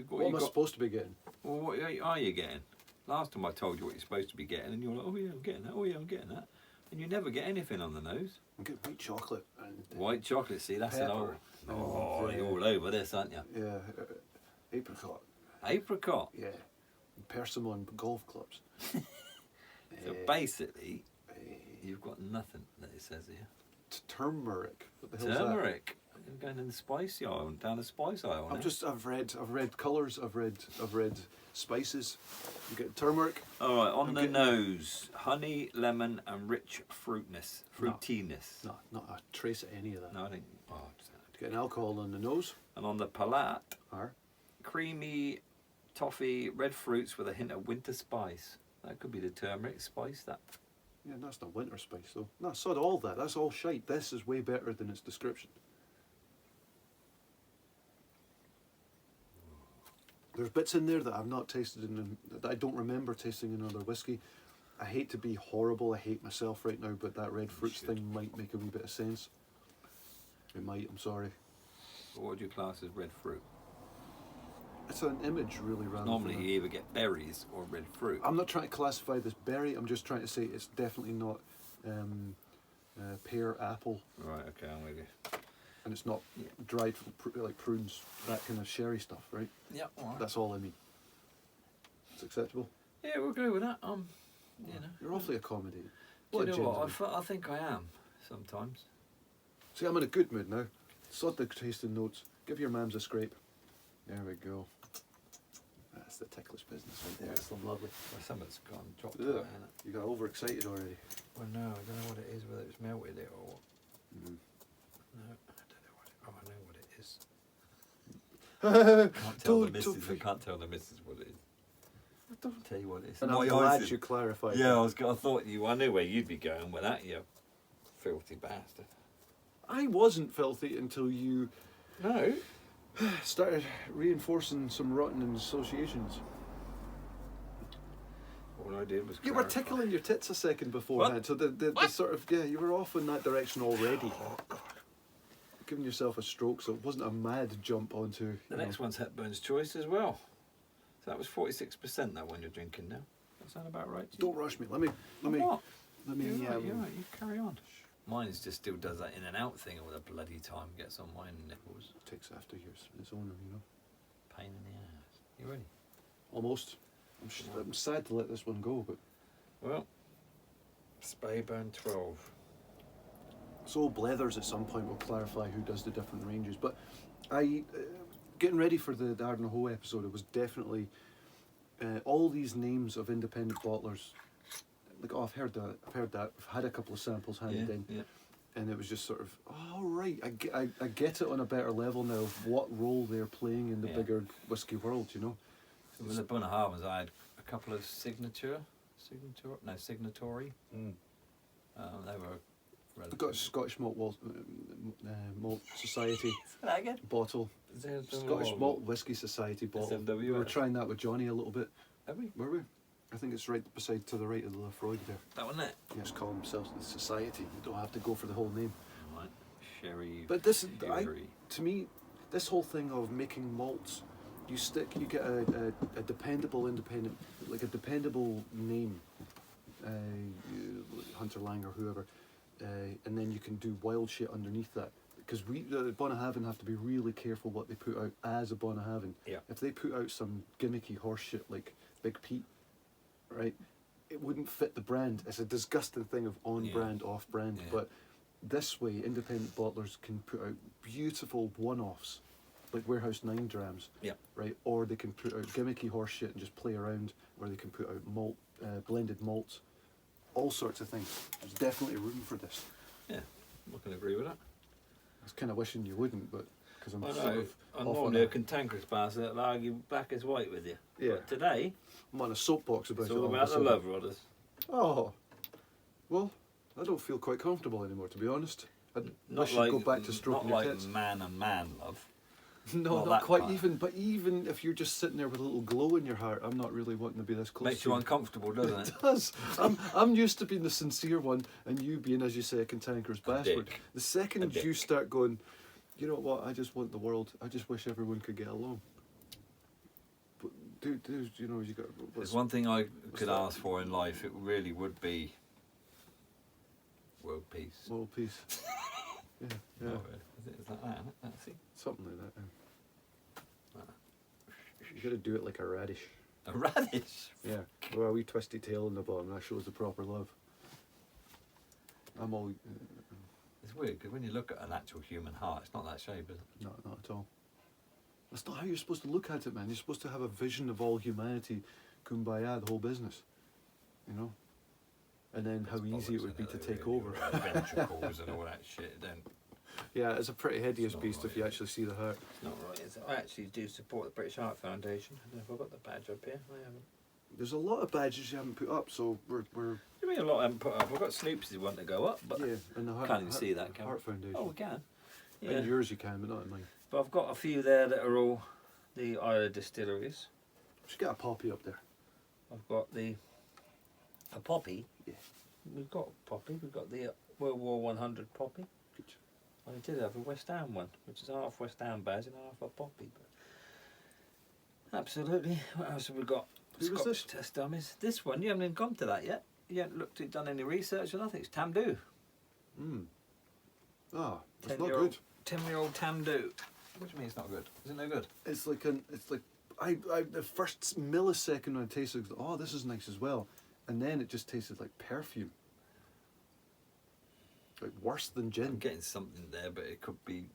What am I supposed to be getting? Well, what are you getting? Last time I told you what you're supposed to be getting, and you're like, oh yeah, I'm getting that. Oh yeah, I'm getting that. And you never get anything on the nose. I'm getting white chocolate and White chocolate. See, that's an old. pepper. Oh, and, you're all over this, aren't you? yeah, apricot. Apricot. Yeah, and persimmon golf clubs. So basically, you've got nothing that it says here. Turmeric. What the hell's that? Turmeric. You're going in the spicy aisle, down the spice aisle. now. I've read colours. I've read spices. You get turmeric. All right, on I'm the getting- nose, honey, lemon, and rich fruitiness. No, not a trace of any of that. No, I think. Oh, Getting alcohol on the nose. and on the palate, Are creamy toffee, red fruits with a hint of winter spice. That could be the turmeric spice. That. yeah, that's not winter spice though. No, sod all that. That's all shite. This is way better than its description. There's bits in there that I've not tasted that I don't remember tasting in another whiskey. I hate to be horrible, I hate myself right now, but that red fruits thing might make a wee bit of sense. It might, I'm sorry. What would you class as red fruit? It's an image really rather Normally than you either get berries or red fruit. I'm not trying to classify this berry, I'm just trying to say it's definitely not pear, apple, Right, okay, I'm with you. and it's not dried like prunes, that kind of sherry stuff, right? Yeah, alright. That's all I mean. It's acceptable. Yeah, we'll go with that. You know. You're awfully accommodating. Do What you a know what? gentleman. I think I am sometimes. See, I'm in a good mood now. Sod the tasting notes. Give your mams a scrape. There we go. That's the ticklish business right there. It's lovely. Well, something's gone dropped Ugh. out, hasn't it? You got overexcited already. Well, no, I don't know what it is, whether it's melted it or what. Mm. No, I don't know what it is. Oh, I know what it is. I can't tell the Don't missus. I think- can't tell the missus what it is. Don't tell you what it is. And My I'm glad eyes you clarified. Yeah, that. I thought I knew where you'd be going with that, you filthy bastard. I wasn't filthy until you No. started reinforcing some rotten associations. All I did was You were clarify. tickling your tits a second beforehand, so the sort of, you were off in that direction already. Oh, God. Giving yourself a stroke, so it wasn't a mad jump onto. The next one's Hepburn's Choice as well. So that was 46% that one you're drinking now. That sound about right to you? Don't rush me. Let me. What? Let me. You're right, you carry on. Mine is just still does that in and out thing all the bloody time. Gets on my nipples. Takes after its owner, you know. Pain in the ass. You ready? Almost. I'm sad to let this one go, but Well, Speyburn 12. so Blethers at some point will clarify who does the different ranges. But getting ready for the Ardnahoe episode, it was definitely all these names of independent bottlers. Like, oh, I've heard that. I've had a couple of samples handed in, and it was just sort of, oh right, I get it on a better level now of what role they're playing in the bigger whiskey world, you know. So with the Bunnahabhans, I had a couple of signatory. They were. I've got a Scottish Malt Society that again? bottle. Scottish Malt Whisky Society bottle. SMWS. We were trying that with Johnny a little bit. Have we? Were we? I think it's right beside to the right of the Lafroig there. That one there. Yes, call themselves the Society. You don't have to go for the whole name. Right. Sherry. But this, Fury. to me, this whole thing of making malts, you get a dependable independent, like a dependable name, Hunter Laing or whoever, and then you can do wild shit underneath that. Because Bunnahabhain have to be really careful what they put out as a Bunnahabhain. Yeah. If they put out some gimmicky horse shit like Big Pete, right, it wouldn't fit the brand. It's a disgusting thing of on-brand, off-brand. Yeah. But this way, independent bottlers can put out beautiful one-offs, like Warehouse 9 drams, right? Or they can put out gimmicky horse shit and just play around, or they can put out malt, blended malts, all sorts of things. There's definitely room for this. Yeah, I can agree with that. I was kind of wishing you wouldn't, but because I'm I sort know. of I'm off on normally a a, cantankerous bastard that'll argue black as white with you. Yeah. But today, I'm on a soapbox about it's it. all all of a about the sudden. love rodders. Oh, well, I don't feel quite comfortable anymore, to be honest. I wish like, you'd go back to stroking not your like tits. man and man love. No, not not that quite kind. even. But even if you're just sitting there with a little glow in your heart, I'm not really wanting to be this close Makes to you uncomfortable, doesn't it? It does. I'm used to being the sincere one, and you being, as you say, a cantankerous bastard. dick. The second you start going, you know what? I just want the world. I just wish everyone could get along. But dude, you know, you got. There's one thing I could ask for in life. It really would be world peace. World peace. Yeah, yeah, Is that that? That's it. something like that. You got to do it like a radish. A radish. Yeah, well, a wee twisty tail in the bottom. That shows the proper love. I'm all. It's weird because when you look at an actual human heart, it's not that shape, is it? Not at all. That's not how you're supposed to look at it, man. You're supposed to have a vision of all humanity, kumbaya, the whole business, you know. And then how easy it would be to take over. Ventricles and all that shit. Then Yeah, it's a pretty hideous not beast right, if you is it? actually see the heart. it's not right. Is it? I actually do support the British Heart Foundation. I don't know if I've got the badge up here. I haven't. There's a lot of badges you haven't put up, so we're You mean a lot I haven't put up? I've got Snoop's who want to go up, but yeah. And the heart, can't even see that, can we? Heart Foundation. Oh, we can. In yours you can, but not in mine. But I've got a few there that are all the Islay Distilleries. Should get a poppy up there. I've got a poppy. Yeah. We've got poppy. We've got the World War 100 poppy. Good. I did have a West Ham one, which is half West Ham baz and half a poppy. But absolutely. What else have we got? Who was Scotch this? test dummies. This one, you haven't even gone to that yet. You haven't done any research or nothing. It's Tamdhu. Ah, it's not good. 10-year-old Tamdhu. What do you mean it's not good? Is it no good? It's like I the first millisecond when I tasted it, oh, this is nice as well, and then it just tasted like perfume. Like worse than I'm gin. getting something there, but it could be.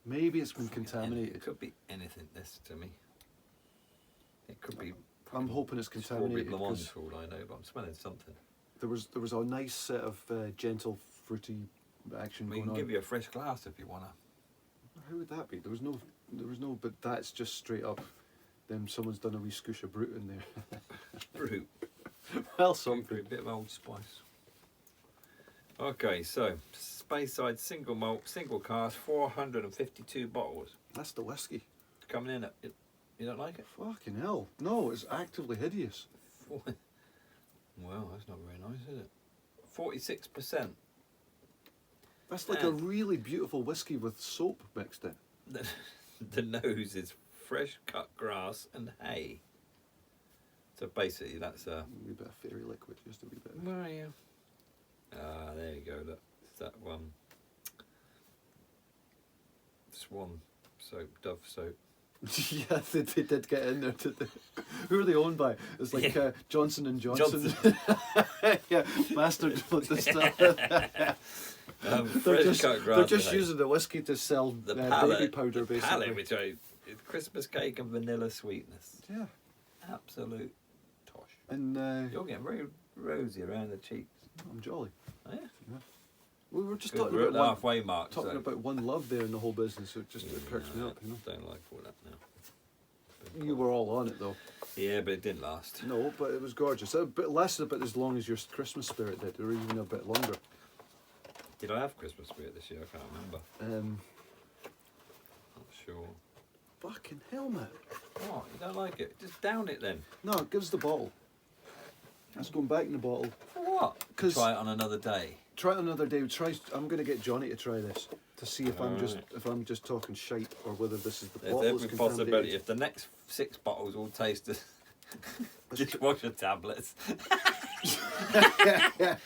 Maybe it's been It contaminated. could be anything. This to me. It could be. I'm hoping it's contaminated Strawberry Blanc because for all I know, but I'm smelling something. there was a nice set of gentle fruity action We going can on. give you a fresh glass if you wanna. How would that be? There was no, but that's just straight up. Then someone's done a wee scoosh of brute in there. Brute. Well, For a something. bit of old spice. Okay, so Speyside single malt, single cask, 452 bottles. That's the whiskey. Coming in at. You don't like it? Fucking hell! No, it's actively hideous. Well, that's not very nice, is it? 46%. That's like a really beautiful whiskey with soap mixed in. The nose is fresh cut grass and hay. So basically, that's a. A wee bit of fairy liquid, just a wee bit. Where are you? Ah, there you go. Look, it's that one. Swan soap, Dove soap. Yeah, they did get in there. Who are they owned by? It's like Yeah. Johnson and Johnson. Yeah, master distiller. Fresh cut grass. They're just and hay. using the whiskey to sell the baby palate, powder, the basically. palate, which it's Christmas cake and vanilla sweetness. Yeah, Absolute tosh. and You're getting very rosy around the cheeks. I'm jolly. Oh, yeah. We were just 'Cause talking we're at the about halfway mark. talking so. about one love there in the whole business. So it just it perks me No, up, you know. Don't like all that now. You were all on it though. Yeah, but it didn't last. No, but it was gorgeous. It lasted about as long as your Christmas spirit did, or even a bit longer. Did I have Christmas spirit this year? I can't remember. Not sure. Fucking hell, man. What? You don't like it? Just down it then. No, give us the bottle. That's going back in the bottle. For what? 'Cause- Try it on another day. Try it another day. I'm going to get Johnny to try this to see if I'm just talking shite or whether this is the There's bottle. every possibility. If the next 6 bottles all taste as dishwasher tablets,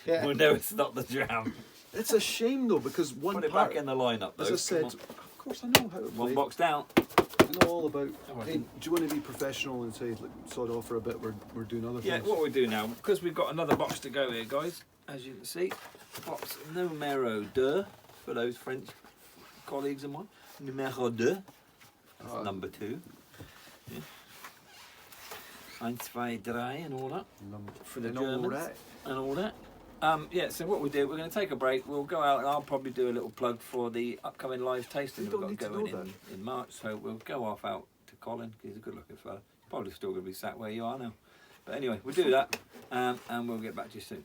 we'll know it's not the dram. It's a shame though because one Put it part, back in the lineup though. as I said, Come of course I know how to on. play. One box down. I know all about. Oh, I Hey, do didn't. you want to be professional and say, like, sod off for a bit? We're doing other Yeah, things. what we do now, because we've got another box to go here, guys. As you can see, box numero 2 for those French colleagues of mine. Numero 2. That's number 2. Yeah. 1, 2, 3 and all that. For the And all Germans that. and all that. Yeah, so what we do, we're going to take a break. We'll go out and I'll probably do a little plug for the upcoming live tasting You that don't we've got need to going know in March. So we'll go off out to Colin. He's a good looking fella. Probably still going to be sat where you are now. But anyway, we'll do that and we'll get back to you soon.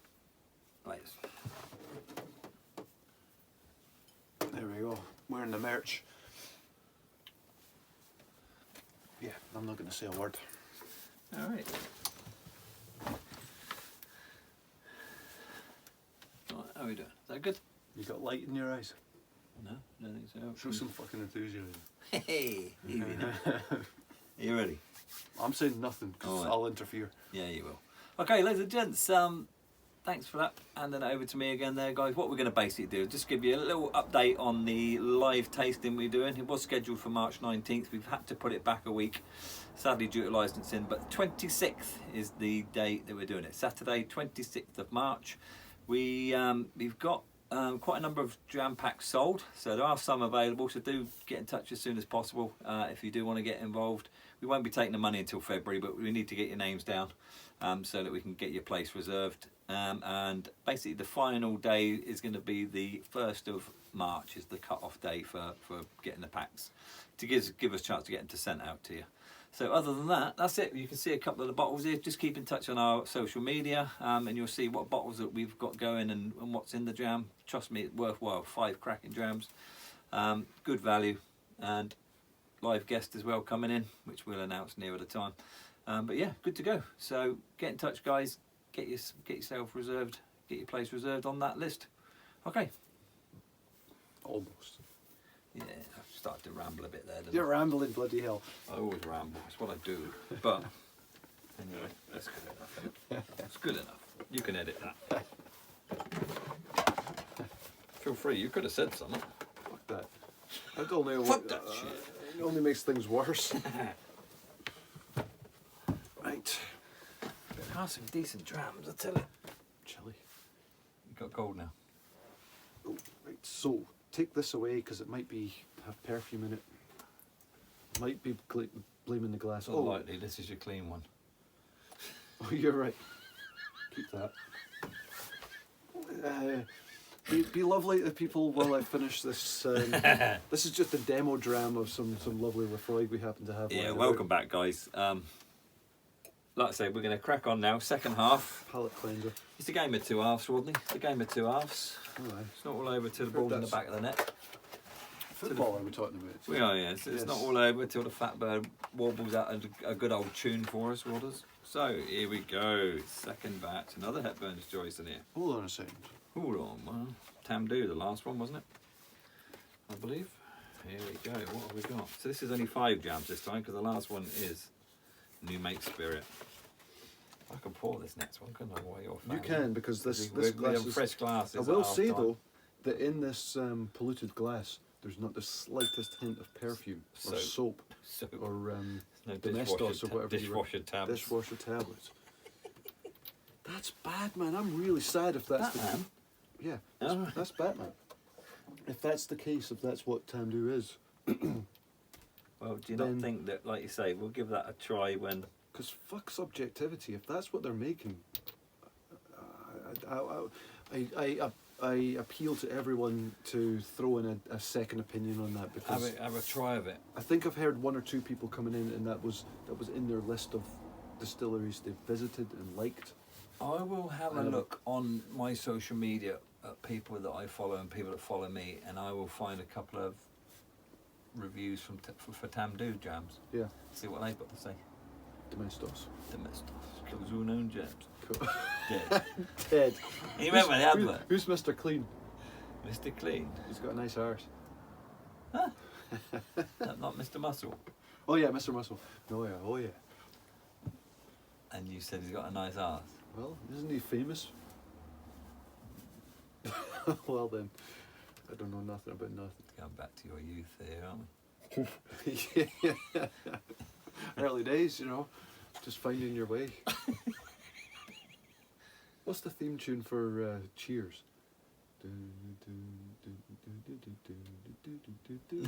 Later. There we go. Wearing the merch. Yeah, I'm not going to say a word. All right. Right, how are we doing? Is that good? You got light in your eyes. No, I don't think so. Show some fucking enthusiasm. Hey, easy now. Are you ready? I'm saying nothing because All right. I'll interfere. Yeah, you will. Okay, ladies and gents, thanks for that. And then over to me again there, guys. What we're going to basically do is just give you a little update on the live tasting we're doing. It was scheduled for March 19th. We've had to put it back a week, sadly due to licensing. But 26th is the date that we're doing it. Saturday, 26th of March. We've got quite a number of dram packs sold, so there are some available, so do get in touch as soon as possible if you do want to get involved. We won't be taking the money until February, but we need to get your names down so that we can get your place reserved. And basically the final day is going to be the 1st of March is the cut-off day for getting the packs, to give us a chance to get them sent out to you. So other than that, that's it. You can see a couple of the bottles here. Just keep in touch on our social media and you'll see what bottles that we've got going and what's in the dram. Trust me, it's worthwhile. 5 cracking drams. Good value. And live guest as well coming in, which we'll announce nearer the time. But yeah, good to go. So get in touch, guys. Get yourself reserved. Get your place reserved on that list. Okay. Almost. Yeah, I've started to ramble a bit there. Didn't You're rambling, bloody hell. I always ramble. It's what I do. But anyway, that's good enough. It's good enough. You can edit that. Feel free. You could have said something. Fuck that. I don't know. Fuck that shit. It only makes things worse. Right. There are some decent drams, I tell you. Chilly. You got cold now. Oh, right. So take this away because it might have perfume in it. Might be blaming the glass. Not likely. This is your clean one. Oh, you're right. Keep that. Be lovely to people while I finish this. This is just a demo dram of some lovely Lafroig we happen to have. Yeah, welcome back, guys. Like I say, we're going to crack on now. Second half. Palate cleanser. It's a game of two halves, Rodney. It's a game of two halves. Oh, aye. It's not all over till the ball's in the back of the net. Football, are we talking about? We are, yes. It's not all over till the fat bird wobbles out a good old tune for us, Rodders. So, here we go. Second batch. Another Hepburn's Choice in here. Hold on a second. Hold on, well, Tamdhu, the last one, wasn't it? I believe. Here we go. What have we got? So this is only 5 jams this time, because the last one is New Make Spirit. I can pour this next one, couldn't I? While you're You can, because this we glass have is... fresh glasses. I will say, though, that in this polluted glass, there's not the slightest hint of perfume or soap or no domestos or whatever. Dishwasher tablets. Dishwasher tablets. That's bad, man. I'm really sad if that's Batman? the yeah. That's Batman. If that's the case, if that's what Tamdhu is. Well, do you not think that, like you say, we'll give that a try when... Because fuck subjectivity. If that's what they're making, I appeal to everyone to throw in a second opinion on that, because have a try of it. I think I've heard 1 or 2 people coming in, and that was in their list of distilleries they've visited and liked. I will have a look on my social media at people that I follow and people that follow me, and I will find a couple of reviews for Tamdhu jams. Yeah. See what they've got to say. Domestos. Kills unknown jams. Cool. Dead. Ted. You remember the advert? Who's Mr. Clean? Mr. Clean. He's got a nice arse. Huh? Not Mr. Muscle. Oh yeah, Mr. Muscle. Oh yeah, oh yeah. And you said he's got a nice arse. Well, isn't he famous? Well then, I don't know nothing about nothing. Going back to your youth here, aren't we? Yeah. Early days, you know, just finding your way. What's the theme tune for Cheers?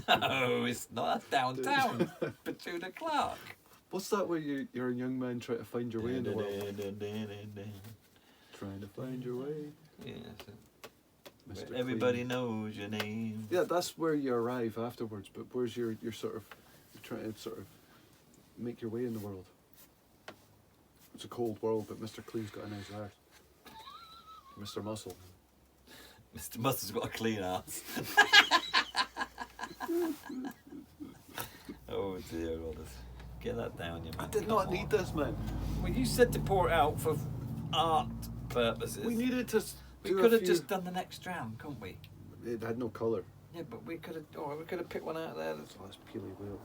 No, it's not. That's downtown. Petula Clark. What's that where you're a young man trying to find your way in the world? Trying to find your way. Yeah. Mr. Everybody Clean. knows your name. Yeah, that's where you arrive afterwards, but where's your sort of, you're trying to sort of make your way in the world. It's a cold world, but Mr. Clean's got a nice heart. Mr. Muscle. Mr. Mustard's got a clean ass. Oh dear, Rodders. Get that down, you man. I did not need this, man. Well, you said to pour it out for art purposes. We needed to. We could have just done the next dram, couldn't we? It had no colour. Yeah, but we could have. Oh, we could have picked one out there. So let's peel it way up.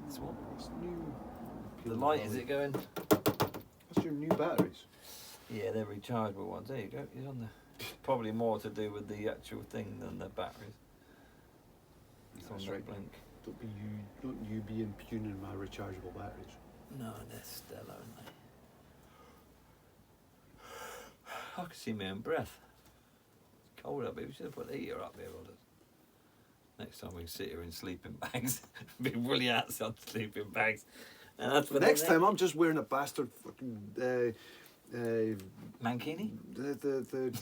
This one. It's new. The light, is it going? That's your new batteries. Yeah, they're rechargeable ones. There you go. He's on the. Probably more to do with the actual thing than the batteries. It's That's on the right. blink. Don't you be impugning my rechargeable batteries. No, they're still only. I can see my own breath. It's cold up here. We should have put the heater up here, Rodders. Next time we can sit here in sleeping bags. Be woolly hats on sleeping bags. And that's for Next time I'm just wearing a bastard fucking Mankini? the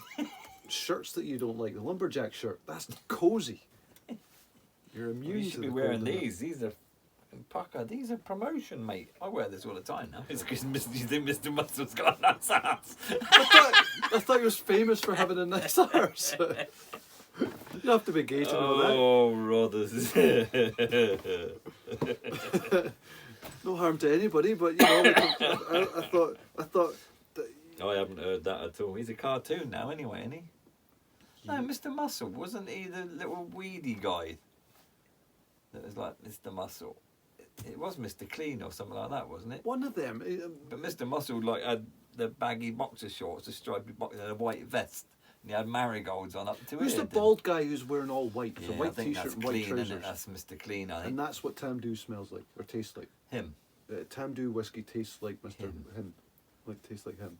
shirts that you don't like, the lumberjack shirt. That's cosy. You're immune You to should be the wearing cold. these. These are fucking pucker. These are promotion, mate. I wear this all the time now. It's because you think Mr. Muscle's got a nice ass. I thought he was famous for having a nice arse. You have to be gay to know Oh, Rodders. that. No harm to anybody, but you know, like, I thought that, I haven't heard that at all. He's a cartoon now, anyway, isn't he? No, Mr. Muscle, wasn't he the little weedy guy that was like Mr. Muscle? It was Mr. Clean or something like that, wasn't it? one of them. But Mr. Muscle like had the baggy boxer shorts, the stripy boxer, and a white vest, and he had marigolds on up to Who's here. the bald guy who's wearing all white? Yeah, The I white think t-shirt that's and white Clean, trousers. isn't it? That's Mr. Clean, I think. And that's what Tamdhu smells like or tastes like. Him. Tamdhu whiskey tastes like Mr. Him. Like tastes like him.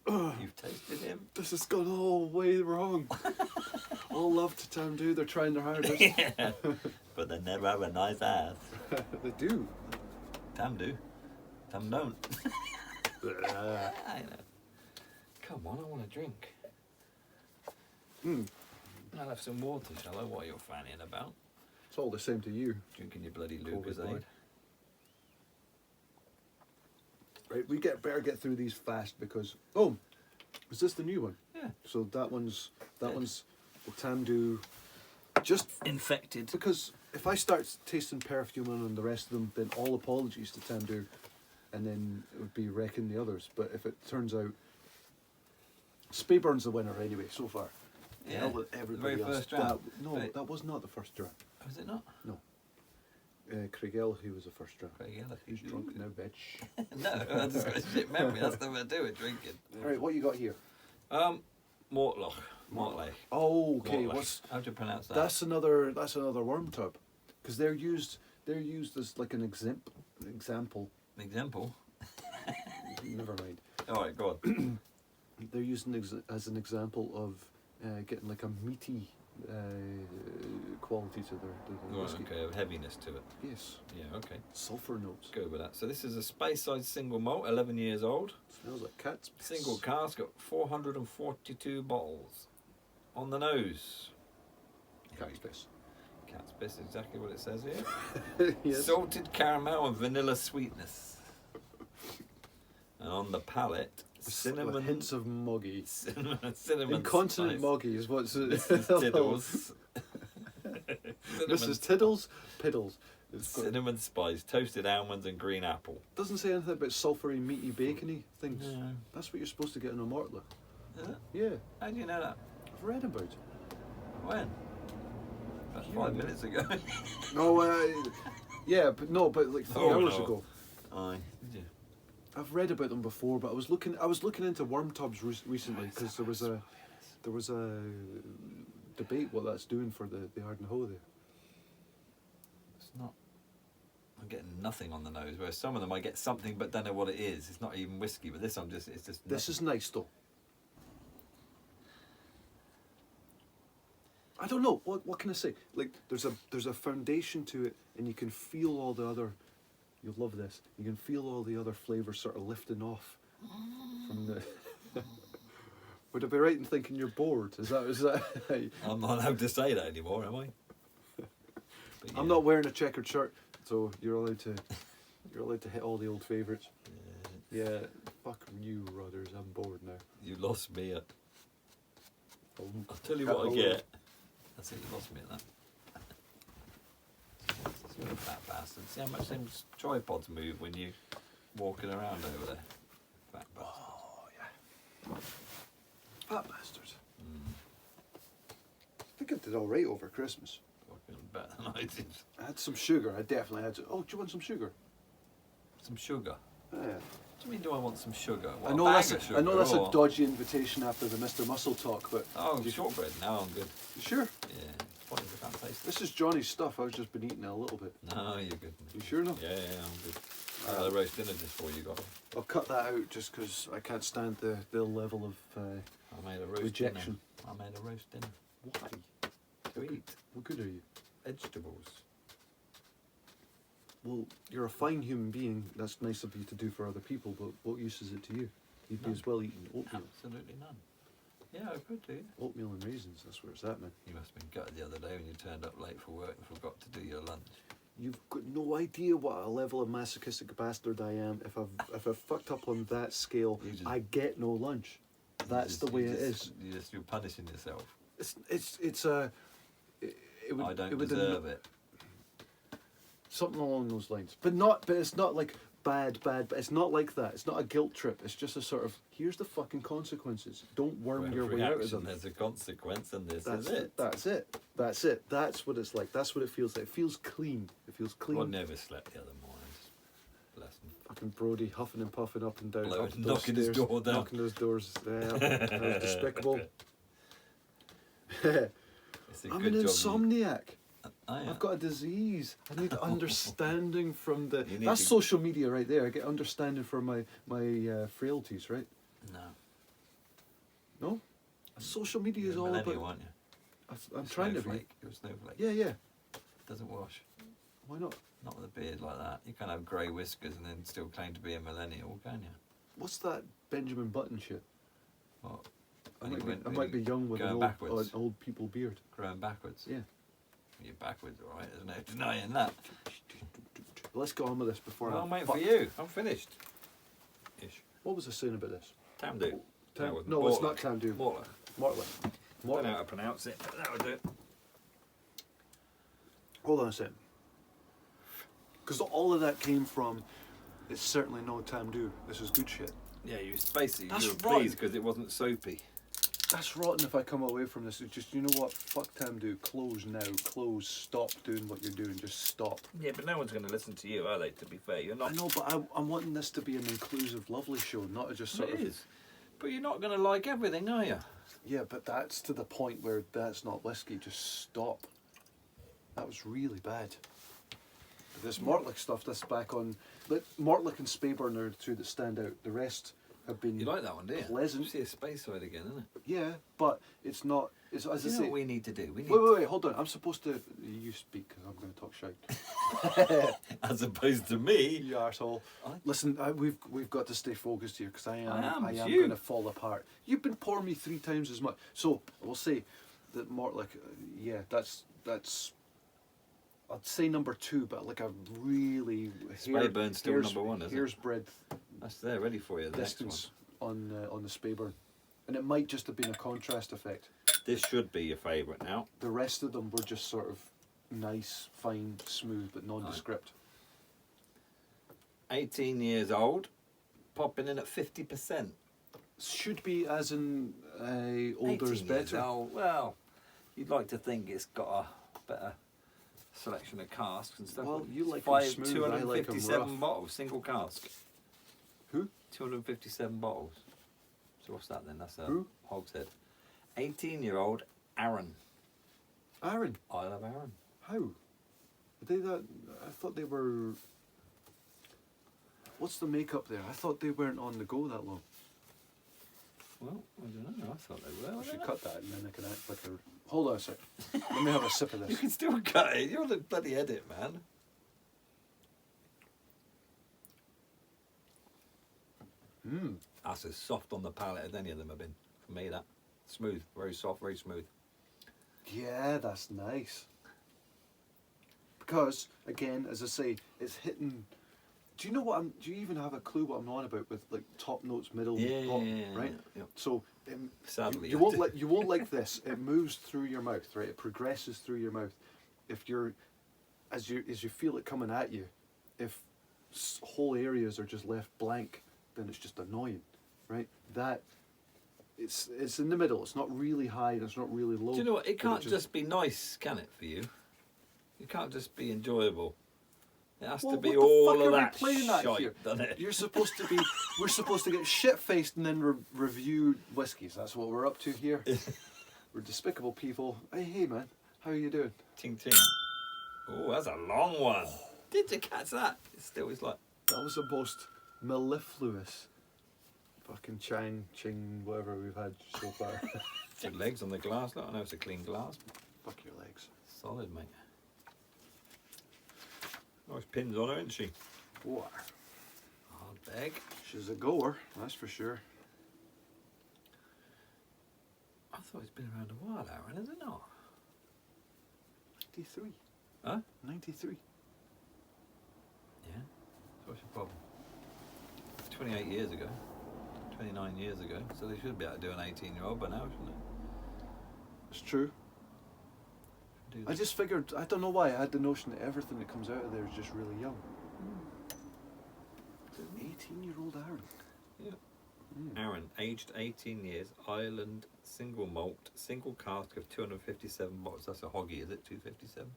You've tasted him? This has gone all way wrong. All love to Tamdhu, they're trying their hardest. Yeah. But they never have a nice ass. They do. Tam do. Tam don't. Mm. I know. Come on, I want a drink. I'll have some water, shall I? What you're fanning about? It's all the same to you. Drinking your bloody Covid boy. Lucasade. Right, we better get through these fast because is this the new one? Yeah. So that one's the Tamdhu. Just Infected. because if I start tasting perfume on the rest of them, then all apologies to Tamdhu, and then it would be wrecking the others. But if it turns out Speyburn's the winner anyway so far. Yeah. Hell with everybody The very else. first dram. That was not the first dram. Was it not? No. Craig Ellery was the first dram. Craig Ellery. Who's drunk now, bitch? No, I just got a shit memory. That's nothing to do with drinking. All right, what you got here? Mortlach. Mortlach. Oh, okay. Mortlach. How do you pronounce that? That's another worm tub, because they're used as like an example. Example? Never mind. All right, go on. They're used as an example of getting like a meaty quality to their Right, whiskey. okay, a heaviness to it. Yes. Yeah, okay. Sulphur notes. Go with that. So this is a Speyside single malt, 11 years old. Smells like cat's piss. Single cask, got 442 bottles. On the nose. Cat's piss. Cat's piss, exactly what it says here. Yes. Salted caramel and vanilla sweetness. And on the palate, cinnamon. With hints of moggy. Cinnamon Incontinent spice. moggy is what's Mrs. Tiddles. Mrs. Tiddles. Piddles. It's got, Cinnamon spice, toasted almonds and green apple. doesn't say anything about sulphury, meaty, bacony things. No. That's what you're supposed to get in a Mortlach. Is it? Yeah, How do you know that? I've read about it. When? About 5 minutes ago. No, yeah, but like 3 hours no. ago. Aye. Did you? I've read about them before, but I was looking into worm tubs recently because there was a debate what that's doing for the Ardnahoe there. It's not. I'm getting nothing on the nose, whereas some of them I get something but don't know what it is. It's not even whiskey, but this it's just. This is nice though. I don't know what can I say. Like there's a foundation to it, and you can feel all the other. You'll love this. You can feel all the other flavours sort of lifting off from the. Would I be right in thinking you're bored? Is that? I'm not allowed to say that anymore, am I? But I'm yeah. not wearing a checkered shirt, so you're allowed to hit all the old favourites. Yeah, fuck you, Rodders. I'm bored now. You lost me at. Oh, I'll tell you what I get. That's it. You lost me at that. You're a fat bastard. See how much them tripods move when you walking around over there. Fat bastard. Oh yeah. Fat bastards. I think I did all right over Christmas. Fucking better than I did. I had some sugar. I definitely had. Oh, do you want some sugar? Some sugar. Yeah. What do you mean? Do I want some sugar? What, I know a bag that's of sugar, I know that's or... a dodgy invitation after the Mr. Muscle talk, but Oh, shortbread. Now I'm good. you sure? Yeah. What is it? I can't taste it. This is Johnny's stuff. I've just been eating it a little bit. No, you're good. You sure now? Yeah, I'm good. I had a roast dinner just before you got it. I'll cut that out just because I can't stand the level of I made a roast rejection. dinner. I made a roast dinner Why? to eat. What good are you? Vegetables. Well, you're a fine human being. That's nice of you to do for other people, but what use is it to you? You'd be None. as well eating oatmeal. Absolutely none. Yeah, I could do. Oatmeal and raisins, that's where it's at, man. You must have been gutted the other day when you turned up late for work and forgot to do your lunch. You've got no idea what a level of masochistic bastard I am. If I've fucked up on that scale, You just- I get no lunch. That's the way it is. You're punishing yourself. it's a. It would, I don't it would deserve it. Something along those lines, but not. But it's not like bad. But it's not like that. It's not a guilt trip. It's just a sort of here's the fucking consequences. Don't worm your way out of them. There's a consequence, and this That's is it. That's it. That's it. That's what it's like. That's what it feels like. It feels clean. It feels clean. I never slept the other mornings. Bless him. Fucking Brody huffing and puffing up and down, Blowing- up those knocking his stairs, door down. knocking those doors. That was despicable. It's a I'm good an job. insomniac. I I've got a disease. I need understanding from the. You need That's to- social media right there. I get understanding from my frailties, right? No. No, social media You're is a all millennial, about. aren't you? I'm trying to be. Snowflake. You're a snowflake. Yeah. Doesn't wash. Why not? Not with a beard like that. You can't have grey whiskers and then still claim to be a millennial, can you? What's that Benjamin Button shit? What? I When might, you be, went- I when might you be young with going an backwards. old people beard. Growing backwards. Yeah. You're backwards, all right. There's no denying that. Let's go on with this before Well, I. I'm waiting fuck. for you. I'm finished. Ish. What was I saying about this? Tamdu. No, it's not Tamdu. Mortlach. Mortlach. I don't know how to pronounce it, but that would do it. Hold on a second. Because all of that came from. It's certainly no Tamdu. This is good shit. Yeah, basically That's you were rotten. pleased because it wasn't soapy. That's rotten if I come away from this. It's just, you know what? Fuck Tamdu. Close now. Close. Stop doing what you're doing. Just stop. Yeah, but no one's going to listen to you, are they? To be fair, you're not. I know, but I'm wanting this to be an inclusive, lovely show, not a just sort It of. is. But you're not going to like everything, are you? Yeah, but that's to the point where that's not whiskey. Just stop. That was really bad. But this Mortlach stuff, this back on. Like, Mortlach and Speyburn are the two that stand out. The rest have been. You like that one, do you? Pleasant. See a space side again, isn't it? Yeah, but it's not. It's as You I know say. what we need to do? We need Wait, hold on. I'm supposed to. You speak because I'm going to talk shite. as opposed to me. You arsehole. Listen, we've got to stay focused here because I am it's you. going to fall apart. You've been pouring me 3 times as much. So I will say that Mortlach, yeah, that's. I'd say number 2, but like a really Speyburn's still number 1, isn't it? Hair's breadth That's there, ready for you. The next one. distance on the Speyburn, and it might just have been a contrast effect. This should be your favourite now. The rest of them were just sort of nice, fine, smooth, but nondescript. 18 years old, popping in at 50%. Should be as in older is 18 years better. old. Well, you'd like to think it's got a better selection of casks and stuff. Well, you like 'em Five, smooth, I like 'em 257 rough. bottles, single cask. Who? 257 bottles. So what's that then? That's a Who? hogshead. 18-year-old Arran. Arran. Isle of Arran. How? Are they that? I thought they were. What's the makeup there? I thought they weren't on the go that long. Well, I don't know. I thought they were. I should cut that and then I can act like a. Hold on a sec. Let me have a sip of You this. can still cut it. You're the bloody edit, man. Mmm. That's as soft on the palate as any of them have been. For me, that. Smooth. Very soft, very smooth. Yeah, that's nice. Because again, as I say, it's hitting. Do you know what I'm? Do you even have a clue what I'm on about with like top notes, middle, bottom, right? Yeah. So Sadly, you won't like you won't like this. It moves through your mouth, right? It progresses through your mouth. If you're, as you feel it coming at you, if whole areas are just left blank, then it's just annoying, right? That it's in the middle. It's not really high and it's not really low. Do you know what? It but can't just be nice, can it, for you? It can't just be enjoyable. It has Well, to be what the all fuck of are we that playing at shite, here? doesn't it? You're supposed to be. We're supposed to get shit faced and then review whiskies. That's what we're up to here. We're despicable people. Hey man, how are you doing? Ting ting. Oh, that's a long one. Did you catch that? It still is like. That was the most mellifluous fucking ching whatever we've had so far. Your legs on the glass. Look, I know it's a clean glass. Fuck your legs. Solid, mate. Nice pins on her, isn't she? What? Hard bag. She's a goer, that's for sure. I thought it's been around a while, Aaron, is it not? 93. Huh? 93. Yeah. So what's your problem? 28 years ago. 29 years ago. So they should be able to do an 18-year-old by now, shouldn't It's true. Do I that. just figured, I don't know why, I had the notion that everything that comes out of there is just really young. 18-year-old Arran. Yeah. Mm. Arran, aged 18 years, Ireland, single malt, single cask of 257 bottles. That's a hoggy, is it? 257?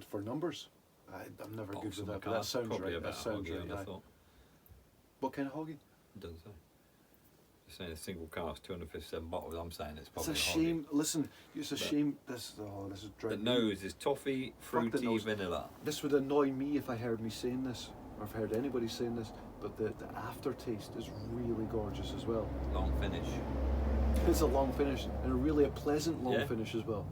For numbers, I'm never good Bottles with on that, the but that cask, sounds probably right. about That a sounds hoggy, right. I'd have Aye. thought. What kind of hoggy? It doesn't say. You're saying a single cask, 257 bottles. I'm saying it's It's probably a shame. Listen, it's a But- shame. This is The driving. nose is toffee, Fuck the fruity, nose. vanilla. This would annoy me if I heard me saying this, or if I heard anybody saying this. But the aftertaste is really gorgeous as well. Long finish. It's a long finish, and a pleasant long Yeah. finish as well.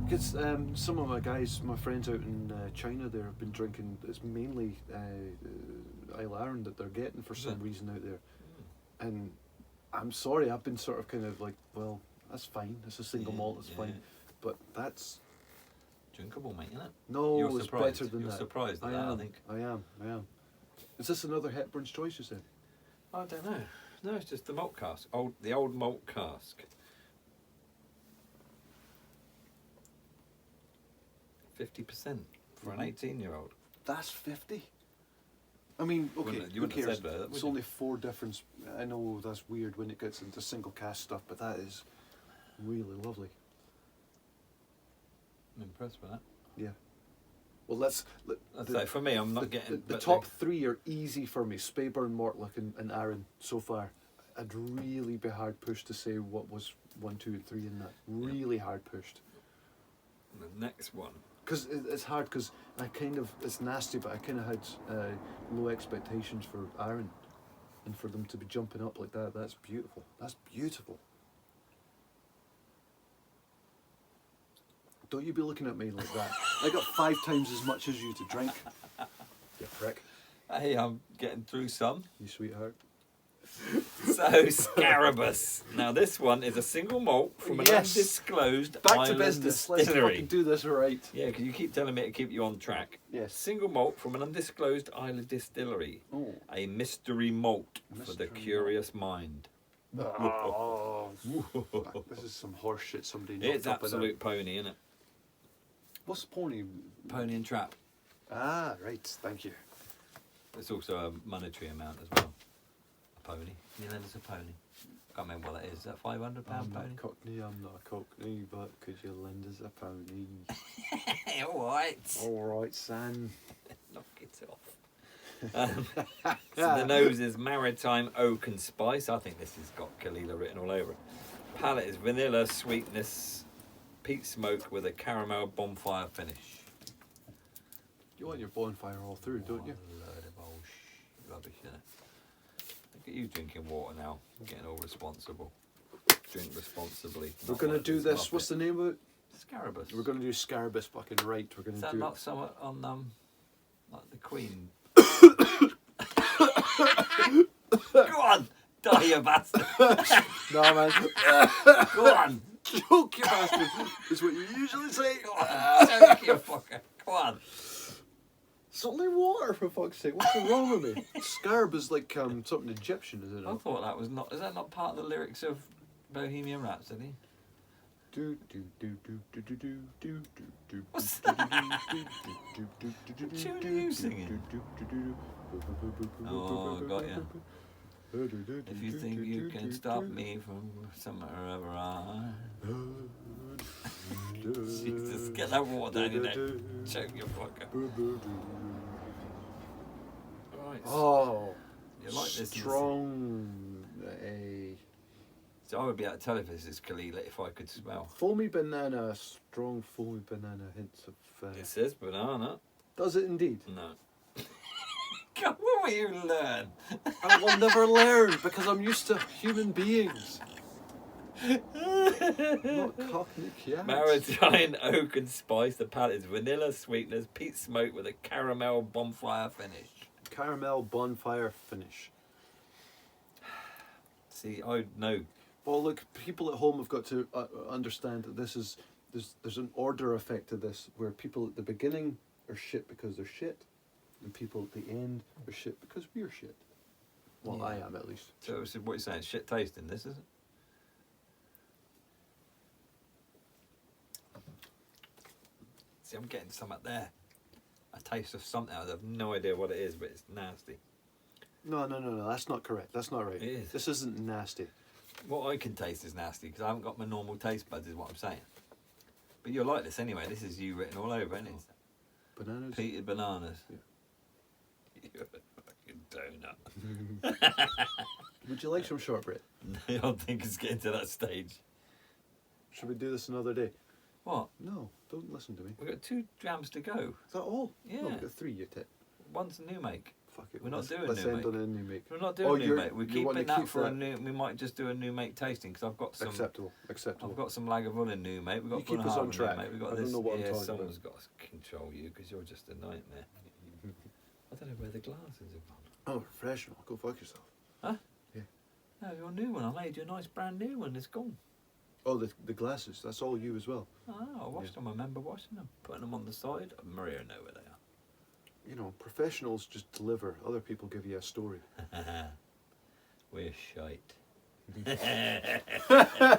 Because some of my guys, my friends out in China, there have been drinking. It's mainly Islay Arran that they're getting for some reason out there. And I'm sorry, I've been sort of kind of like, well, that's fine. It's a single malt, it's fine. But that's Drinkable, mate, isn't it? no, You're it's surprised. better than You're that. surprised at I that, am. I think. I am. Is this another Hepburn's Choice? You said? I don't know. No, it's just the malt cask. The old malt cask. 50% for an 18-year-old. That's 50. I mean, okay, You who wouldn't have cares? said that, would It's you? only 4 difference. I know that's weird when it gets into single cast stuff, but that is really lovely. I'm impressed with that. Yeah. Well, let's. I'd say for me, I'm not getting. The but top 3 are easy for me: Speyburn, Mortlach, and Arran so far. I'd really be hard pushed to say what was 1, 2, and 3 in that. Really hard pushed. The next one. Because it's hard, because it's nasty, but I kind of had low expectations for Arran, and for them to be jumping up like that, that's beautiful. That's beautiful. Don't you be looking at me like that. I got 5 times as much as you to drink. You prick. Hey, I'm getting through some. You sweetheart. So, Scarabus. Now, this one is a single malt from an Yes. undisclosed Back to island business. Let's distillery. fucking do this right. Yeah, because you keep telling me to keep you on track. Yes. Single malt from an undisclosed island distillery. Oh. A mystery malt for the Mystery curious mind. Oh, fuck, this is some horse shit somebody knocked It's up in absolute pony, isn't it? What's pony? Pony and trap. Ah, right. Thank you. It's also a monetary amount as well. A pony. Can you lend us a pony? Can't remember what that is. Is that £500 I'm pony? not a cockney, I'm not a cockney, but could you lend us a pony? Alright. Alright, son. Knock it off. So the nose is maritime oak and spice. I think this has got Kalila written all over it. Palate is vanilla sweetness, peat smoke with a caramel bonfire finish. You want your bonfire all through, don't you? Load of old rubbish, innit? Look at you drinking water now. Getting all responsible. Drink responsibly. We're Not going to let do us this. muff What's it. the name of it? Scarabus. We're going to do Scarabus fucking right. We're going Is to that do not somewhat on like the Queen? Go on, die you bastard. it. No, man. Go on. Joke, you bastard. Is what you usually say. Go on. Choke you fucker. Go on. It's only water, for fuck's sake. What's wrong with me? Scarab is like something Egyptian, is it? I thought that was not. Is that not part of the lyrics of Bohemian Rhapsody? What's that? What tune are you singing? Oh, got ya. If you think you can stop me from somewhere or other, Jesus, get that water down your neck. Choke your fucker. Right. Oh, You like this? strong. So I would be able to tell if this is Kalila if I could smell. Foamy banana, strong foamy banana, hints of. It says banana. Does it indeed? No. God, what will you learn? I will never learn because I'm used to human beings. Not cockney cats. Maritime oak and spice. The palate is vanilla sweetness, peat smoke with a caramel bonfire finish. Caramel bonfire finish. See, I know. Well, look, people at home have got to understand that this is there's an order effect to this, where people at the beginning are shit because they're shit, and people at the end are shit because we're shit. Well, Yeah. I am at least. So what you're saying, shit tasting this, is it? See, I'm getting something there. A taste of something. I have no idea what it is, but it's nasty. No, that's not correct. That's not right. It is. This isn't nasty. What I can taste is nasty because I haven't got my normal taste buds, is what I'm saying. But you'll like this anyway. This is you written all over, isn't it? Bananas? Peated bananas. Yeah. You're a fucking donut. Would you like some shortbread? I don't think it's getting to that stage. Should we do this another day? What? No, don't listen to me. We've got 2 drams to go. Is that all? Yeah. No, we've got 3, you tit. One's a new make. Fuck it. We're not doing let's new end make. on a new make. We're not doing new make. We you keep want to it out keep for that? a new. We might just do a new make tasting because I've got some. Acceptable. I've got some Lagavulin new mate. We've got You keep us on Bunnahabhain track. new mate. We've got I don't this. know what I'm Yeah, talking someone's got to control you because you're just a nightmare. I don't know where the glasses have gone. Oh, professional. Go fuck yourself. Huh? Yeah. No, your new one. I made you a nice brand new one. It's gone. Oh, the glasses. That's all you as well. Oh, I washed them. I remember washing them, putting them on the side. Maria know where they are. You know, professionals just deliver. Other people give you a story. We're shite.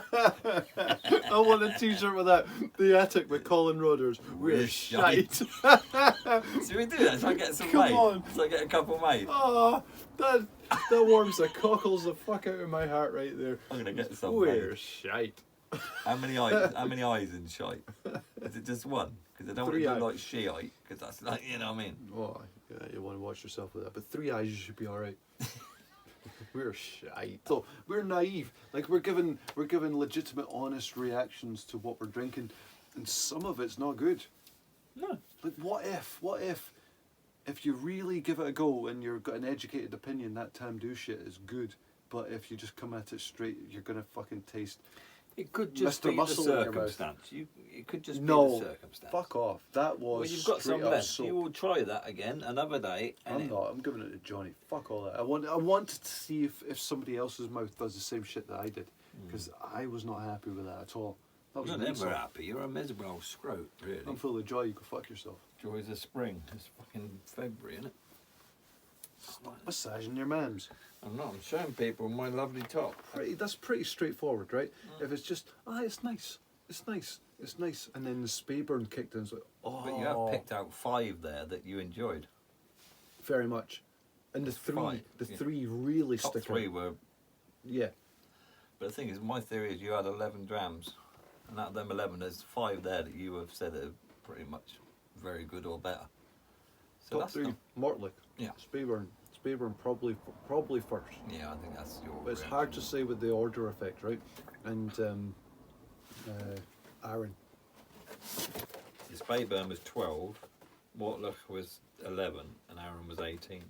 I want a t-shirt with that. The Attic with Col and Rodders. We're shite. Should we do that? Shall I get some Come made? on. Shall I get a couple made? Oh, that warms the cockles the fuck out of my heart right there. I'm gonna get some We're made. shite. How many eyes? How many eyes in shite? Is it just one? Because I don't want 3 to eyes. do like she-ite, because that's like, you know what I mean? Oh, yeah, you want to watch yourself with that. But 3 eyes, you should be all right. We're shite. So we're naive. Like we're given legitimate, honest reactions to what we're drinking, and some of it's not good. No. Like what if you really give it a go and you've got an educated opinion, that Tamdhu shit is good. But if you just come at it straight, you're gonna fucking taste. It could just Mr. be Muscle in the your mouth. circumstance. It could just No, be the circumstance. fuck off. That was Well, you've got straight some up left. soap. You will try that again another day. And I'm not. I'm giving it to Johnny. Fuck all that. I wanted to see if somebody else's mouth does the same shit that I did, because I was not happy with that at all. That was You're an never insult. happy. You're a miserable old scrote, really. I'm full of joy. You can fuck yourself. Joy's of spring. It's fucking February, isn't it? Massaging your mams. I'm not. I'm showing people my lovely top. That's pretty straightforward, right? If it's just, it's nice. It's nice. It's nice. And then the Speyburn kicked in. It's like, oh. But you have picked out 5 there that you enjoyed. Very much. And the three, Five, yeah. 3 really Top stick 3 out. were. Yeah. But the thing is, my theory is you had 11 drams, and out of them 11, there's 5 there that you have said are pretty much very good or better. So Top that's 3, not, Mortlach. Yeah. Speyburn probably first. yeah, I think that's your. But it's hard to say with the order effect, right? And Arran. The Speyburn was 12, Mortlach was 11, and Arran was 18.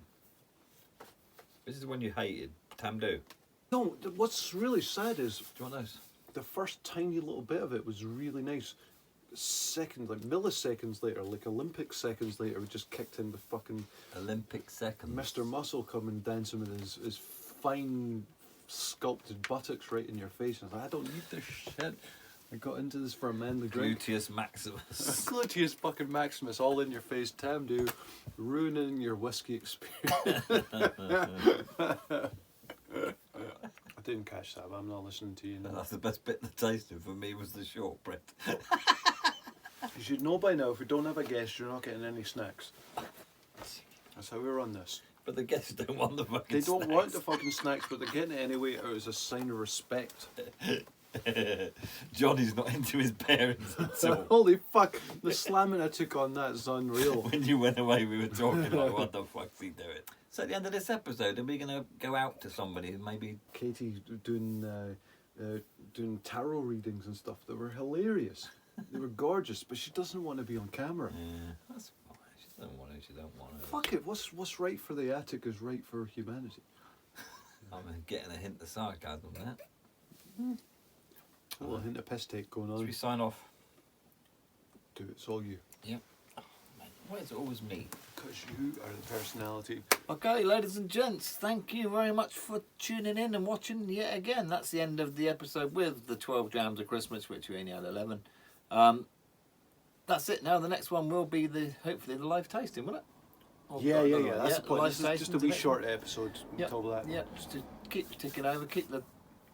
This is when you hated Tamdhu. No, what's really sad is Do you want those? the first tiny little bit of it was really nice. Second, like milliseconds later, like Olympic seconds later, we just kicked in with fucking Olympic seconds. Mr. Muscle coming dancing with his fine sculpted buttocks right in your face. And I was like, I don't need this shit. I got into this for a manly drink. Gluteus maximus. Gluteus fucking Maximus, all in your face. Tamdhu, ruining your whiskey experience. I didn't catch that, but I'm not listening to you now. That's the best bit of the tasting for me was the shortbread. You should know by now, if we don't have a guest, you're not getting any snacks. That's how we run this. But the guests don't want the fucking They don't snacks. want the fucking snacks, but they're getting it anyway as a sign of respect. Johnny's not into his parents at all. Holy fuck, the slamming I took on that is unreal. When you went away, we were talking like, what the fuck's he doing? So at the end of this episode, are we going to go out to somebody who maybe... Katie doing tarot readings and stuff that were hilarious. They were gorgeous, but she doesn't want to be on camera. Yeah, that's fine. She doesn't want to. She don't want to. Fuck it, what's right for the attic is right for humanity. I'm getting a hint of sarcasm there. A little hint of piss take going Should on. we sign off? Do it, it's all you. Yep. Oh, man, why is it always me? Because you are the personality. Okay, ladies and gents, thank you very much for tuning in and watching yet again. That's the end of the episode with the 12 Drams of Christmas, which we only had 11. That's it now. The next one will be hopefully the live tasting, will it? Or- Yeah, no, that's the point. live This is just a tasting's wee the next short one. episode. Yep, Top of that. yeah, just to keep ticking over, keep the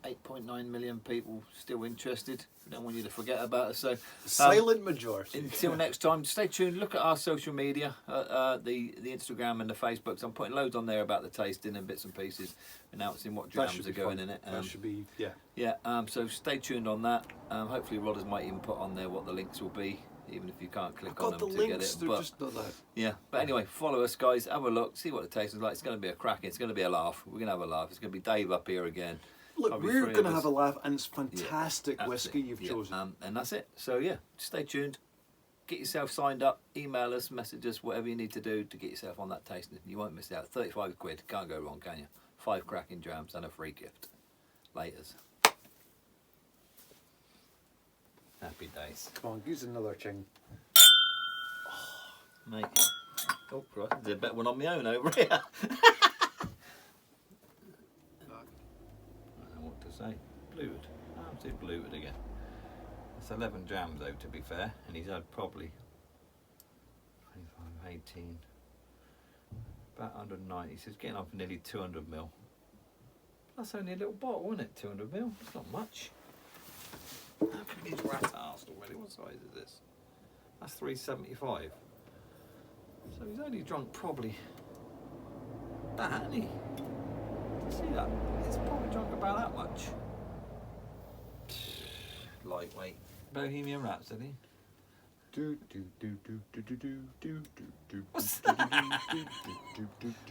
8.9 million people still interested. We don't want you to forget about us. So Silent majority. until next time, stay tuned. Look at our social media, the Instagram and the Facebooks. I'm putting loads on there about the tasting and bits and pieces, announcing what That drams should are be going fun. in it. That should be, yeah. Yeah, so stay tuned on that. Hopefully Rodders might even put on there what the links will be, even if you can't click I've on got them the to links, get it. they're But just not that. yeah, but anyway, follow us, guys. Have a look, see what the taste is like. It's going to be a cracking. It's going to be a laugh. We're going to have a laugh. It's going to be Dave up here again. Look, Probably we're three going to of us. have a laugh, and it's fantastic That's whiskey it. you've Yeah, chosen. and that's it. So yeah, stay tuned. Get yourself signed up. Email us, message us, whatever you need to do to get yourself on that tasting. You won't miss out. 35 quid. Can't go wrong, can you? 5 cracking drams and a free gift. Laters. Happy days. Come on, use another ching. Mate. Oh, Christ. There's a better one on my own over here. I don't know what to say. Blued. I'll say blued again. It's 11 drams though, to be fair, and he's had probably 25, 18, about 190. So he's getting up nearly 200 mil. That's only a little bottle, isn't it? 200 mil. It's not much. How big is rat arsed already? What size is this? That's 375. So he's only drunk probably that, hasn't he? See that? He's probably drunk about that much. Lightweight. Bohemian Rhapsody. What's that?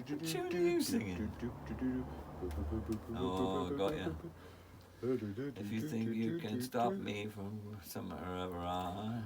What tune are you singing? Oh, got ya. If you think you can stop me from somewhere or other,